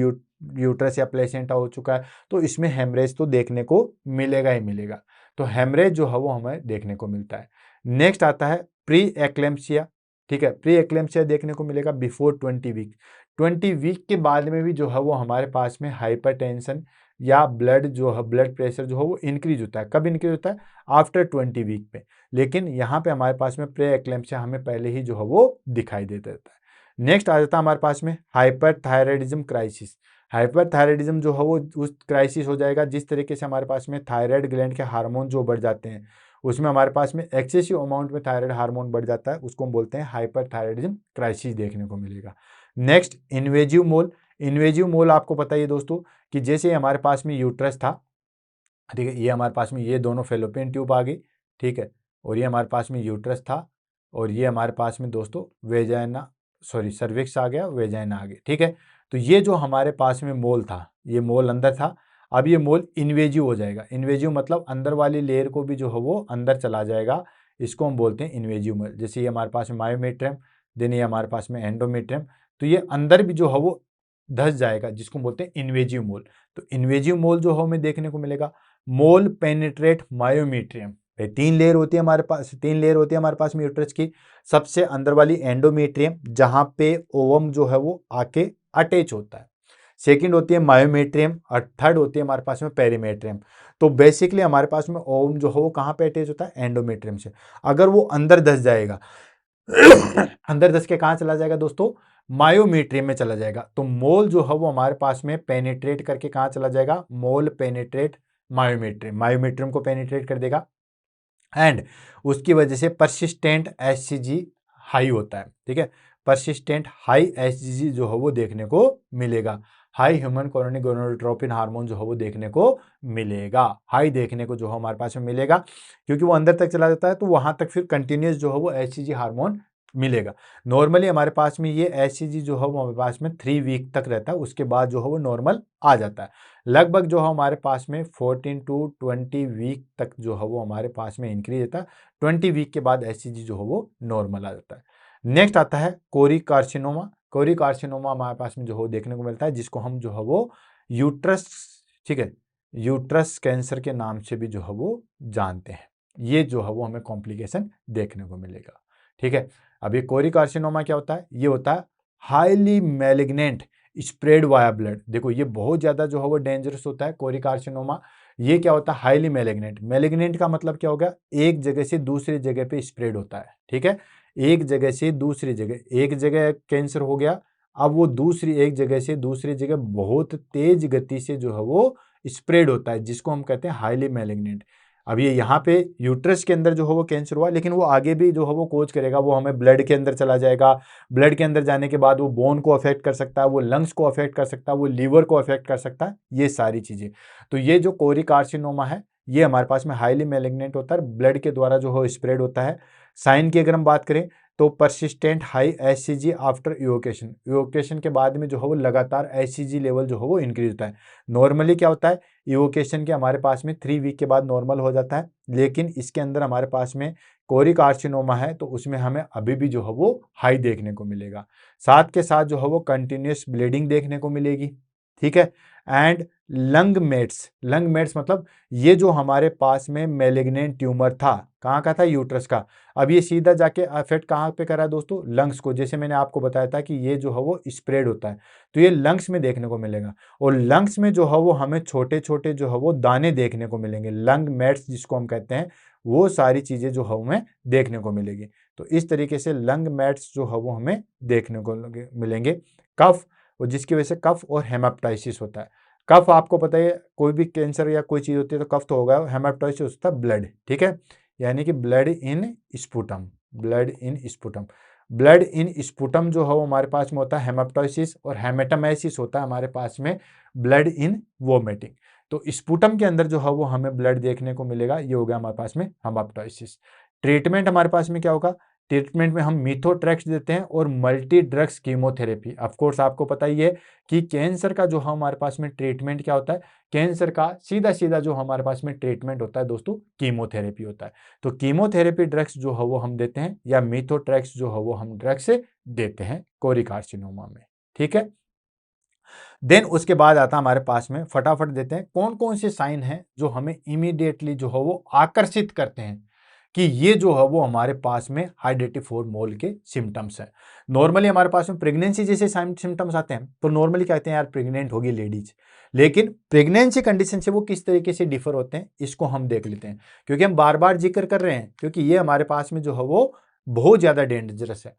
यूट्रस या प्लेसेंटा हो चुका है, तो इसमें हेमरेज तो देखने को मिलेगा ही मिलेगा। तो हेमरेज जो है वो हमें देखने को मिलता है। नेक्स्ट आता है प्री एक्लेम्पसिया। ठीक है, प्री एक्लेम्पसिया देखने को मिलेगा बिफोर 20 वीक। 20 वीक के बाद में भी जो है वो हमारे पास में हाइपरटेंशन या ब्लड जो है, ब्लड प्रेशर जो है वो इंक्रीज होता है। कब इंक्रीज होता है, आफ्टर 20 वीक पे। लेकिन यहाँ पे हमारे पास में प्री एक्लेम्पसिया हमें पहले ही जो है वो दिखाई दे देता है। नेक्स्ट आ जाता है हमारे पास में हाइपरथायराइडिज्म क्राइसिस। हाइपरथायराइडिज्म जो है वो उस क्राइसिस हो जाएगा जिस तरीके से हमारे पास में थायराइड ग्लैंड के हार्मोन जो बढ़ जाते हैं, उसमें हमारे पास में एक्सेसिव अमाउंट में थायराइड हार्मोन बढ़ जाता है, उसको हम बोलते हैं हाइपरथायराइडिज्म क्राइसिस देखने को मिलेगा। नेक्स्ट इन्वेजिव मोल। इन्वेजिव मोल आपको पता ही है दोस्तों कि जैसे हमारे पास में यूट्रस था, ठीक है, ये हमारे पास में ये दोनों फेलोपियन ट्यूब आ गई, ठीक है, और ये हमारे पास में यूट्रस था, और ये हमारे पास में दोस्तों वेजाइना, सॉरी सर्विक्स आ गया, वेजाइना आ गई। ठीक है, तो ये जो हमारे पास में मोल था, ये मोल अंदर था, अब ये मोल इन्वेजिव हो जाएगा। इन्वेजिव मतलब अंदर वाली लेयर को भी जो है वो अंदर चला जाएगा, इसको हम बोलते हैं इन्वेजिव मोल। जैसे ये हमारे पास में मायोमेट्रियम, देन ये हमारे पास में एंडोमेट्रियम, तो ये अंदर भी जो है वो धस जाएगा, जिसको हम बोलते हैं इन्वेजिव मोल। तो इन्वेजिव मोल जो हमें देखने को मिलेगा। मोल पेनिट्रेट मायोमेट्रियम, 3 लेयर होती है हमारे पास, 3 लेयर होती है हमारे पास में यूट्रस की। सबसे अंदर वाली एंडोमेट्रियम जहां पे ओवम जो है वो आके अटैच होता है, सेकंड होती है मायोमेट्रियम, और थर्ड होती है हमारे पास में पेरीमेट्रियम। तो बेसिकली हमारे पास में ओवम जो है वो कहाँ पे अटैच होता है, एंडोमेट्रियम से। अगर वो अंदर धस जाएगा अंदर धस के कहाँ चला जाएगा दोस्तों, मायोमेट्रियम में चला जाएगा। तो मोल जो है वो हमारे पास में पेनिट्रेट करके कहाँ चला जाएगा, मोल पेनिट्रेट मायोमेट्रियम, मायोमेट्रियम को पेनिट्रेट कर देगा, एंड उसकी वजह से परसिस्टेंट एचसीजी हाई होता है। ठीक है, परसिस्टेंट हाई एचसीजी जो है वो देखने को मिलेगा। High human chorionic gonadotropin hormone जो है वो देखने को मिलेगा, हाई देखने को जो है हमारे पास में मिलेगा, क्योंकि वो अंदर तक चला जाता है तो वहां तक फिर कंटिन्यूस जो है वो एचसीजी हार्मोन मिलेगा। नॉर्मली हमारे पास में ये एचसीजी जो है वो हमारे पास में 3 वीक तक रहता है, उसके बाद जो है वो नॉर्मल आ जाता है। लगभग जो है हमारे पास में 14 टू 20 वीक तक जो है वो हमारे पास में इंक्रीज रहता है। 20 वीक के बाद एचसीजी जो है वो नॉर्मल आ जाता है। नेक्स्ट आता है कोरी कार्सिनोमा। कोरी कार्सिनोमा हमारे पास में जो है देखने को मिलता है, जिसको हम जो है वो यूट्रस, ठीक है, यूट्रस कैंसर के नाम से भी जो है वो जानते हैं। ये जो है वो हमें कॉम्प्लिकेशन देखने को मिलेगा। ठीक है, अब ये कोरी कार्सिनोमा क्या होता है? ये होता है highly malignant spread via blood. देखो ये बहुत ज्यादा जो है वो डेंजरस होता है कोरी कार्सिनोमा। ये क्या होता है? Highly malignant. मैलिग्नेंट का मतलब क्या हो गया? एक जगह से दूसरी जगह पे स्प्रेड होता है। ठीक है, एक जगह से दूसरी जगह, एक जगह कैंसर हो गया, अब वो दूसरी एक जगह से दूसरी जगह बहुत तेज गति से जो है वो स्प्रेड होता है, जिसको हम कहते हैं हाईली मैलिग्नेंट। अब ये यहाँ पे यूट्रस के अंदर जो है वो कैंसर हुआ, लेकिन वो आगे भी जो है वो कोज करेगा, वो हमें ब्लड के अंदर चला जाएगा। ब्लड के अंदर जाने के बाद वो बोन को अफेक्ट कर सकता है, वो लंग्स को अफेक्ट कर सकता है, वो लीवर को अफेक्ट कर सकता है, ये सारी चीजें। तो ये जो कोरी कार्सिनोमा है ये हमारे पास में हाईली मैलिग्नेंट होता है, ब्लड के द्वारा जो है स्प्रेड होता है। साइन की अगर हम बात करें तो परसिस्टेंट हाई एचसीजी आफ्टर इवोकेशन। इवोकेशन के बाद में जो है वो लगातार एचसीजी लेवल जो है वो इंक्रीज होता है। नॉर्मली क्या होता है? इवोकेशन के हमारे पास में 3 वीक के बाद नॉर्मल हो जाता है, लेकिन इसके अंदर हमारे पास में कोरी कार्सिनोमा है तो उसमें हमें अभी भी जो है वो हाई देखने को मिलेगा। साथ के साथ जो है वो कंटिन्यूस ब्लीडिंग देखने को मिलेगी। ठीक है, एंड लंग मेट्स मतलब ये जो हमारे पास में मेलिग्नेंट ट्यूमर था, कहाँ का था? यूट्रस का। अब ये सीधा जाके अफेक्ट कहाँ पे करा दोस्तों? लंग्स को। जैसे मैंने आपको बताया था कि ये जो है वो स्प्रेड होता है, तो ये लंग्स में देखने को मिलेगा। और लंग्स में जो है वो हमें छोटे छोटे जो है वो दाने देखने को मिलेंगे, लंग मेट्स जिसको हम कहते हैं, वो सारी चीजें जो है हमें देखने को मिलेगी। तो इस तरीके से लंग मेट्स जो है वो हमें देखने को मिलेंगे। कफ, और जिसकी वजह से कफ और हेमेप्टाइसिस होता है। कफ आपको पता है, कोई भी कैंसर या कोई चीज होती है तो कफ तो होगा। हेमेप्टाइसिस होता है ब्लड। ठीक है, यानी कि blood in sputum, blood in sputum. Blood in sputum जो है वो हमारे पास में होता है हेमेप्टाइसिस, और हेमेटोमाइसिस होता है हमारे पास में ब्लड इन वोमिटिंग। तो स्पुटम के अंदर जो है वो हमें ब्लड देखने को मिलेगा, ये हो गया हमारे पास में हेमेप्टाइसिस। ट्रीटमेंट हमारे पास में क्या होगा? ट्रीटमेंट में हम मीथोट्रेक्स देते हैं और multi drugs chemotherapy. Of course आपको पता ही है कि कैंसर का जो हमारे पास में ट्रीटमेंट क्या होता है? कैंसर का सीधा सीधा जो हमारे पास में ट्रीटमेंट होता है दोस्तों, कीमोथेरेपी होता है। तो कीमोथेरेपी ड्रग्स जो है वो हम देते हैं, या मीथोट्रेक्स जो है वो हम ड्रग्स देते हैं कोरी कार्सिनोमा में। ठीक है, देन उसके बाद आता है हमारे पास में, फटाफट देते हैं कौन कौन से साइन हैं जो हमें इमीडिएटली जो है वो आकर्षित करते हैं कि ये जो है वो हमारे पास में हाइड्रेटिव मोल के सिम्टम्स हैं। नॉर्मली हमारे पास में प्रेगनेंसी जैसे सिम्टम्स आते हैं तो नॉर्मली कहते हैं यार प्रेग्नेंट होगी लेडीज, लेकिन प्रेगनेंसी कंडीशन से वो किस तरीके से डिफर होते हैं इसको हम देख लेते हैं, क्योंकि हम बार बार जिक्र कर रहे हैं, क्योंकि ये हमारे पास में जो है वो बहुत ज्यादा डेंजरस है।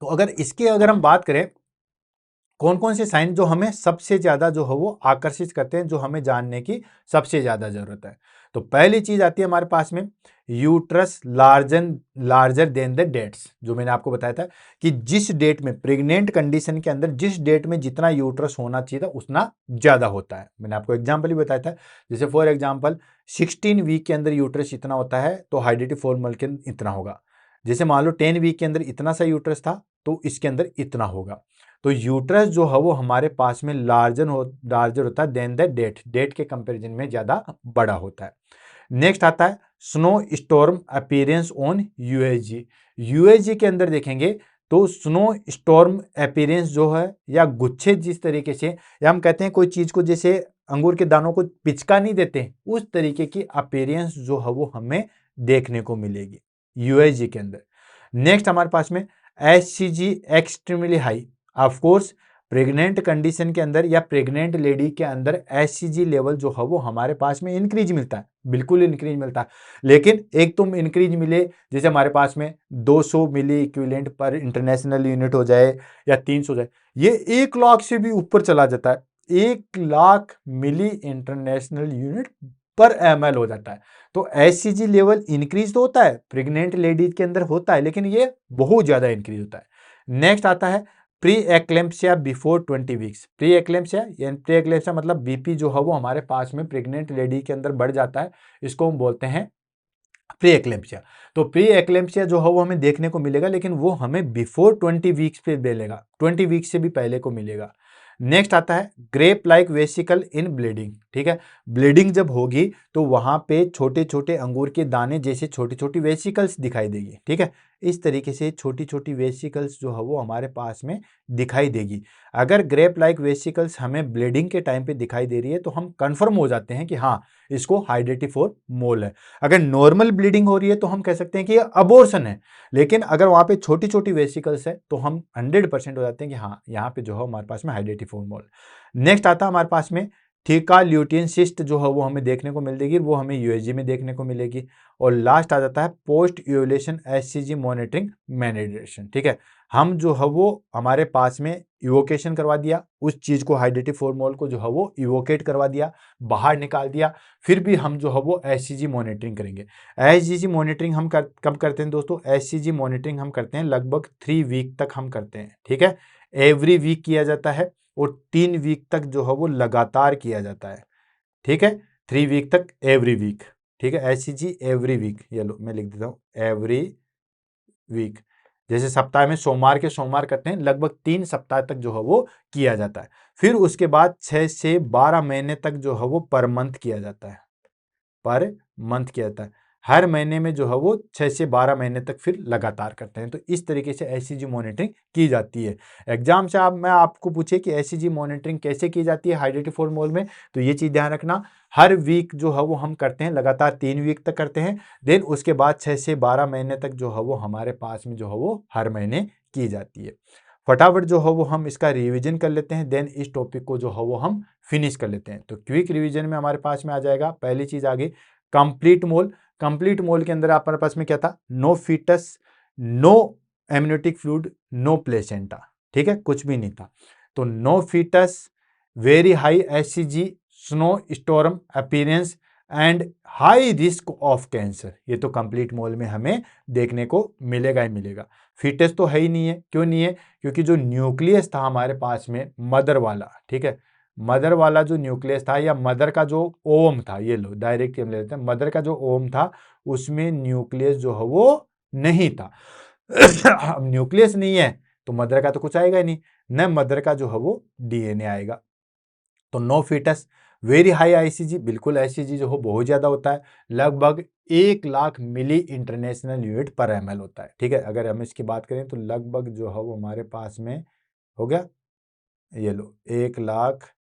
तो अगर हम बात करें कौन कौन से साइन जो हमें सबसे ज्यादा जो है वो आकर्षित करते हैं, जो हमें जानने की सबसे ज्यादा जरूरत है, तो पहली चीज आती है हमारे पास में uterus larger than the dates. जो मैंने आपको बताया था कि जिस डेट में प्रेग्नेंट कंडीशन के अंदर जिस डेट में जितना यूट्रस होना चाहिए था उतना ज्यादा होता है। मैंने आपको एग्जाम्पल ही बताया था, जैसे फॉर एग्जाम्पल 16 वीक के अंदर यूट्रस इतना होता है तो हाइड्रेटिव फॉर्मल के अंदर इतना होगा। जैसे मान लो 10 वीक के अंदर इतना सा यूट्रस था तो इसके अंदर इतना होगा। तो यूट्रस जो है वो हमारे पास में लार्जर होता है देन द डेट के कंपैरिजन में ज्यादा बड़ा होता है। नेक्स्ट आता है snow storm appearance on USG. USG के अंदर देखेंगे तो स्नो स्टॉर्म अपीयरेंस जो है, या गुच्छे जिस तरीके से, या हम कहते हैं कोई चीज को जैसे अंगूर के दानों को पिचका नहीं देते, उस तरीके की अपीयरेंस जो है वो हमें देखने को मिलेगी यूएसजी के अंदर। नेक्स्ट हमारे पास में HCG extremely high. Of course pregnant condition के अंदर या प्रेग्नेंट लेडी के अंदर एचसीजी लेवल जो है वो हमारे पास में इंक्रीज मिलता है, बिल्कुल इंक्रीज मिलता है। लेकिन एक तुम इंक्रीज मिले, जैसे हमारे पास में 200 मिली इक्विवेलेंट पर इंटरनेशनल यूनिट हो जाए या 300 हो जाए, ये 1 लाख से भी ऊपर चला जाता है। 1 लाख मिली इंटरनेशनल यूनिट पर एमएल हो जाता है। तो एचसीजी लेवल इंक्रीज तो होता है, प्रेग्नेंट लेडीज के अंदर होता है, लेकिन ये बहुत ज्यादा इंक्रीज होता है। नेक्स्ट आता है pre eclampsia before 20 weeks. Pre eclampsia मतलब बीपी जो है वो हमारे पास में प्रेग्नेंट लेडी के अंदर बढ़ जाता है, इसको हम बोलते हैं प्री एक्लेम्पसिया। तो प्री एक्लेम्पसिया जो है वो हमें देखने को मिलेगा, लेकिन वो हमें बिफोर 20 वीक्स पे मिलेगा, 20 वीक्स से भी पहले को मिलेगा। नेक्स्ट आता है ग्रेप लाइक वेसिकल इन ब्लीडिंग। ठीक है, ब्लीडिंग जब होगी तो वहां पे छोटे छोटे अंगूर के दाने जैसे छोटी छोटी वेसिकल्स दिखाई देगी। ठीक है, इस तरीके से छोटी छोटी वेसिकल्स जो है वो हमारे पास में दिखाई देगी। अगर ग्रेप लाइक वेसिकल्स हमें ब्लीडिंग के टाइम पे दिखाई दे रही है तो हम कंफर्म हो जाते हैं कि हाँ, इसको हाइड्रेटिफोर मोल है। अगर नॉर्मल ब्लीडिंग हो रही है तो हम कह सकते हैं कि ये अबॉर्शन है, लेकिन अगर वहां पे छोटी छोटी वेसिकल्स है तो हम 100% हो जाते हैं कि हाँ, यहाँ पे जो है हमारे पास में हाइड्रेटिफोर मोल। नेक्स्ट आता है हमारे पास में थीका ल्यूटियन सिस्ट जो है वो हमें देखने को मिलेगी, वो हमें यूएसजी में देखने को मिलेगी। और लास्ट आ जाता है पोस्ट यूलेशन एचसीजी मॉनिटरिंग मैनिपुलेशन। ठीक है, हम जो है वो हमारे पास में इवोकेशन करवा दिया, उस चीज को हाइड्रेटिफोर मोल को जो है वो इवोकेट करवा दिया, बाहर निकाल दिया, फिर भी हम जो है वो एचसीजी मॉनिटरिंग करेंगे। एचसीजी मॉनिटरिंग हम कब करते हैं दोस्तों? एचसीजी मॉनिटरिंग हम करते हैं लगभग 3 वीक तक हम करते हैं। ठीक है, एवरी वीक किया जाता है और 3 वीक तक जो है वो लगातार किया जाता है। ठीक है, 3 वीक तक एवरी वीक। ठीक है, एचसीजी एवरी वीक, ये लो मैं लिख देता हूँ एवरी वीक। जैसे सप्ताह में सोमवार के सोमवार करते हैं, लगभग 3 सप्ताह तक जो है वो किया जाता है। फिर उसके बाद 6 से 12 महीने तक जो है वो पर मंथ किया जाता है, पर मंथ किया जाता है। हर महीने में जो है वो 6 से 12 महीने तक फिर लगातार करते हैं। तो इस तरीके से एचसीजी मॉनिटरिंग की जाती है। एग्जाम से मैं आपको पूछे कि एचसीजी मॉनिटरिंग कैसे की जाती है हाइड्रेटिफोर मोल में, तो ये चीज ध्यान रखना, हर वीक जो है वो हम करते हैं, लगातार 3 वीक तक करते हैं। देन उसके बाद 6 से 12 महीने तक जो है वो हमारे पास में जो है वो हर महीने की जाती है। फटाफट जो है वो हम इसका रिवीजन कर लेते हैं, देन इस टॉपिक को जो है वो हम फिनिश कर लेते हैं। तो क्विक रिवीजन में हमारे पास में आ जाएगा, पहली चीज आ गई कंप्लीट मोल। कंप्लीट मोल के अंदर हमारे पास में क्या था? No fetus, no amniotic fluid, no placenta. ठीक है, कुछ भी नहीं था। तो no fetus, very high HCG, snow storm appearance and high risk of cancer, ये तो कंप्लीट मोल में हमें देखने को मिलेगा ही मिलेगा। फीटस तो है ही नहीं है, क्यों नहीं है? क्योंकि जो न्यूक्लियस था हमारे पास में मदर वाला, ठीक है, मदर वाला जो न्यूक्लियस था या मदर का जो ओम था, ये लो डायरेक्ट हम ले लेते हैं, मदर का जो ओम था उसमें न्यूक्लियस जो है वो नहीं था। अब न्यूक्लियस नहीं है तो मदर का तो कुछ आएगा ही नहीं, न मदर का जो है वो डीएनए आएगा। तो no fetus. Very high ICG, बिल्कुल आईसीजी जो हो बहुत ज्यादा होता है, लगभग 1 लाख मिली इंटरनेशनल यूनिट पर एमएल होता है। ठीक है, अगर हम इसकी बात करें तो लगभग जो है वो हमारे पास में हो गया, ये लो 1 लाख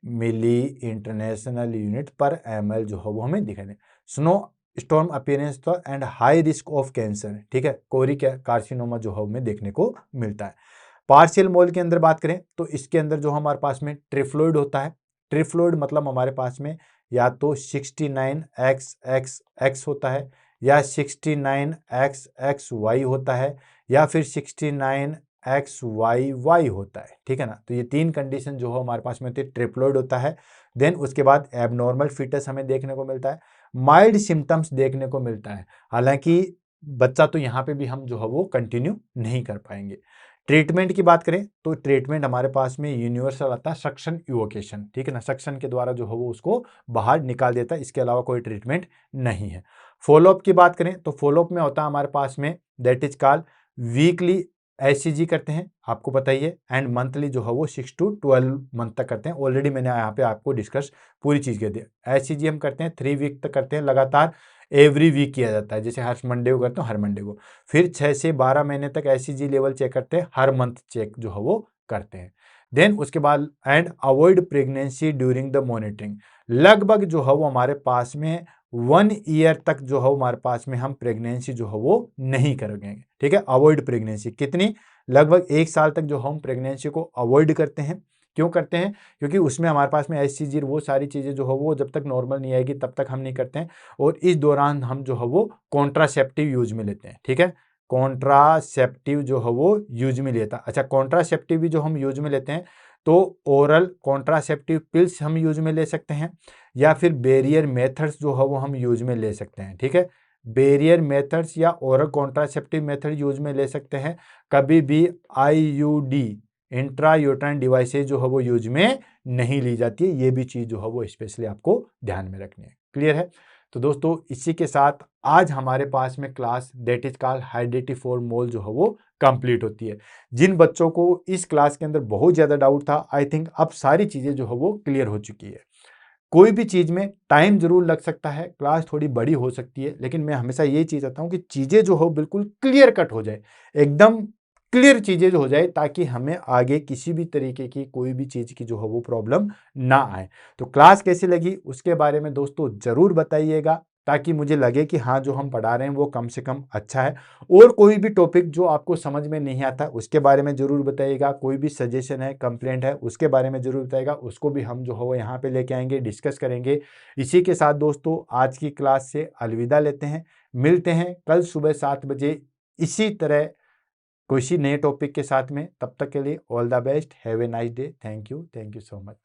मिली इंटरनेशनल यूनिट पर एमएल जो है वो हमें दिखाई दे। स्नो स्टॉर्म अपीयरेंस था and high risk of cancer. ठीक है, कोरी कार्सिनोमा जो है हमें देखने को मिलता है। पार्शियल मोल के अंदर बात करें तो इसके अंदर जो हमारे पास में ट्रिफ्लोइड होता है। ट्रिफ्लोइड मतलब हमारे पास में या तो 69XXX होता है, या 69XXY होता है, या फिर 69XYY होता है। ठीक है ना, तो ये 3 कंडीशन जो है हमारे पास में होती है, ट्रिप्लोइड होता है। देन उसके बाद एबनॉर्मल फीटस हमें देखने को मिलता है, माइल्ड सिम्टम्स देखने को मिलता है। हालांकि बच्चा तो यहाँ पे भी हम जो है वो कंटिन्यू नहीं कर पाएंगे। ट्रीटमेंट की बात करें तो ट्रीटमेंट हमारे पास में यूनिवर्सल आता है सक्शन इवोकेशन। ठीक है ना, सक्शन के द्वारा जो है वो उसको बाहर निकाल देता है, इसके अलावा कोई ट्रीटमेंट नहीं है। फॉलोअप की बात करें तो फॉलोअप में होता है हमारे पास में that is called weekly HCG करते हैं, आपको पता ही है, एंड मंथली जो है वो 6 to 12 मंथ तक करते हैं। ऑलरेडी मैंने यहाँ पे आपको डिस्कस पूरी चीज कर दी। एचसीजी हम करते हैं 3 वीक तक करते हैं, लगातार एवरी वीक किया जाता है, जैसे हर मंडे को करते हो हर मंडे को। फिर 6 से 12 महीने तक एचसीजी लेवल चेक करते हैं, हर मंथ चेक जो है वो करते हैं। देन उसके बाद and avoid pregnancy during the monitoring. लगभग जो है वो हमारे पास में 1 ईयर तक जो है हमारे पास में हम प्रेगनेंसी जो है वो नहीं करेंगे। ठीक है, अवॉइड प्रेगनेंसी कितनी? लगभग 1 साल तक जो हम प्रेगनेंसी को अवॉइड करते हैं। क्यों करते हैं? क्योंकि उसमें हमारे पास में एचसीजी वो सारी चीजें जो है वो जब तक नॉर्मल नहीं आएगी तब तक हम नहीं करते हैं। और इस दौरान हम जो है वो कॉन्ट्रासेप्टिव यूज में लेते हैं। ठीक है, कॉन्ट्रासेप्टिव जो है वो यूज में लेता है। अच्छा, कॉन्ट्रासेप्टिव भी जो हम यूज में लेते हैं तो ओरल कॉन्ट्रासेप्टिव पिल्स हम यूज में ले सकते हैं, या फिर बैरियर मेथड्स जो है वो हम यूज में ले सकते हैं। ठीक है, बैरियर मेथड्स या ओरल कॉन्ट्रासेप्टिव मेथड यूज में ले सकते हैं। कभी भी आईयूडी इंट्रा यूट्राइन डिवाइसेज जो है वो यूज में नहीं ली जाती है। ये भी चीज जो है वो स्पेशली आपको ध्यान में रखनी है। क्लियर है? तो दोस्तों इसी के साथ आज हमारे पास में क्लास दैट इज कॉल्ड हाइड्रेटी फॉर मोल जो है वो कंप्लीट होती है। जिन बच्चों को इस क्लास के अंदर बहुत ज़्यादा डाउट था, आई थिंक अब सारी चीज़ें जो है वो क्लियर हो चुकी है। कोई भी चीज़ में टाइम ज़रूर लग सकता है, क्लास थोड़ी बड़ी हो सकती है, लेकिन मैं हमेशा यही चीज़ चाहता हूँ कि चीज़ें जो हो बिल्कुल क्लियर कट हो जाए, एकदम क्लियर चीज़ें जो हो जाए, ताकि हमें आगे किसी भी तरीके की कोई भी चीज़ की जो है वो प्रॉब्लम ना आए। तो क्लास कैसी लगी उसके बारे में दोस्तों ज़रूर बताइएगा, ताकि मुझे लगे कि हाँ जो हम पढ़ा रहे हैं वो कम से कम अच्छा है। और कोई भी टॉपिक जो आपको समझ में नहीं आता उसके बारे में ज़रूर बताइएगा। कोई भी सजेशन है, कंप्लेंट है, उसके बारे में ज़रूर बताइएगा। उसको भी हम जो है वो यहाँ पे लेके आएंगे, डिस्कस करेंगे। इसी के साथ दोस्तों आज की क्लास से अलविदा लेते हैं। मिलते हैं कल सुबह 7 बजे इसी तरह किसी नए टॉपिक के साथ में। तब तक के लिए all the best, have a nice day. Thank you so much.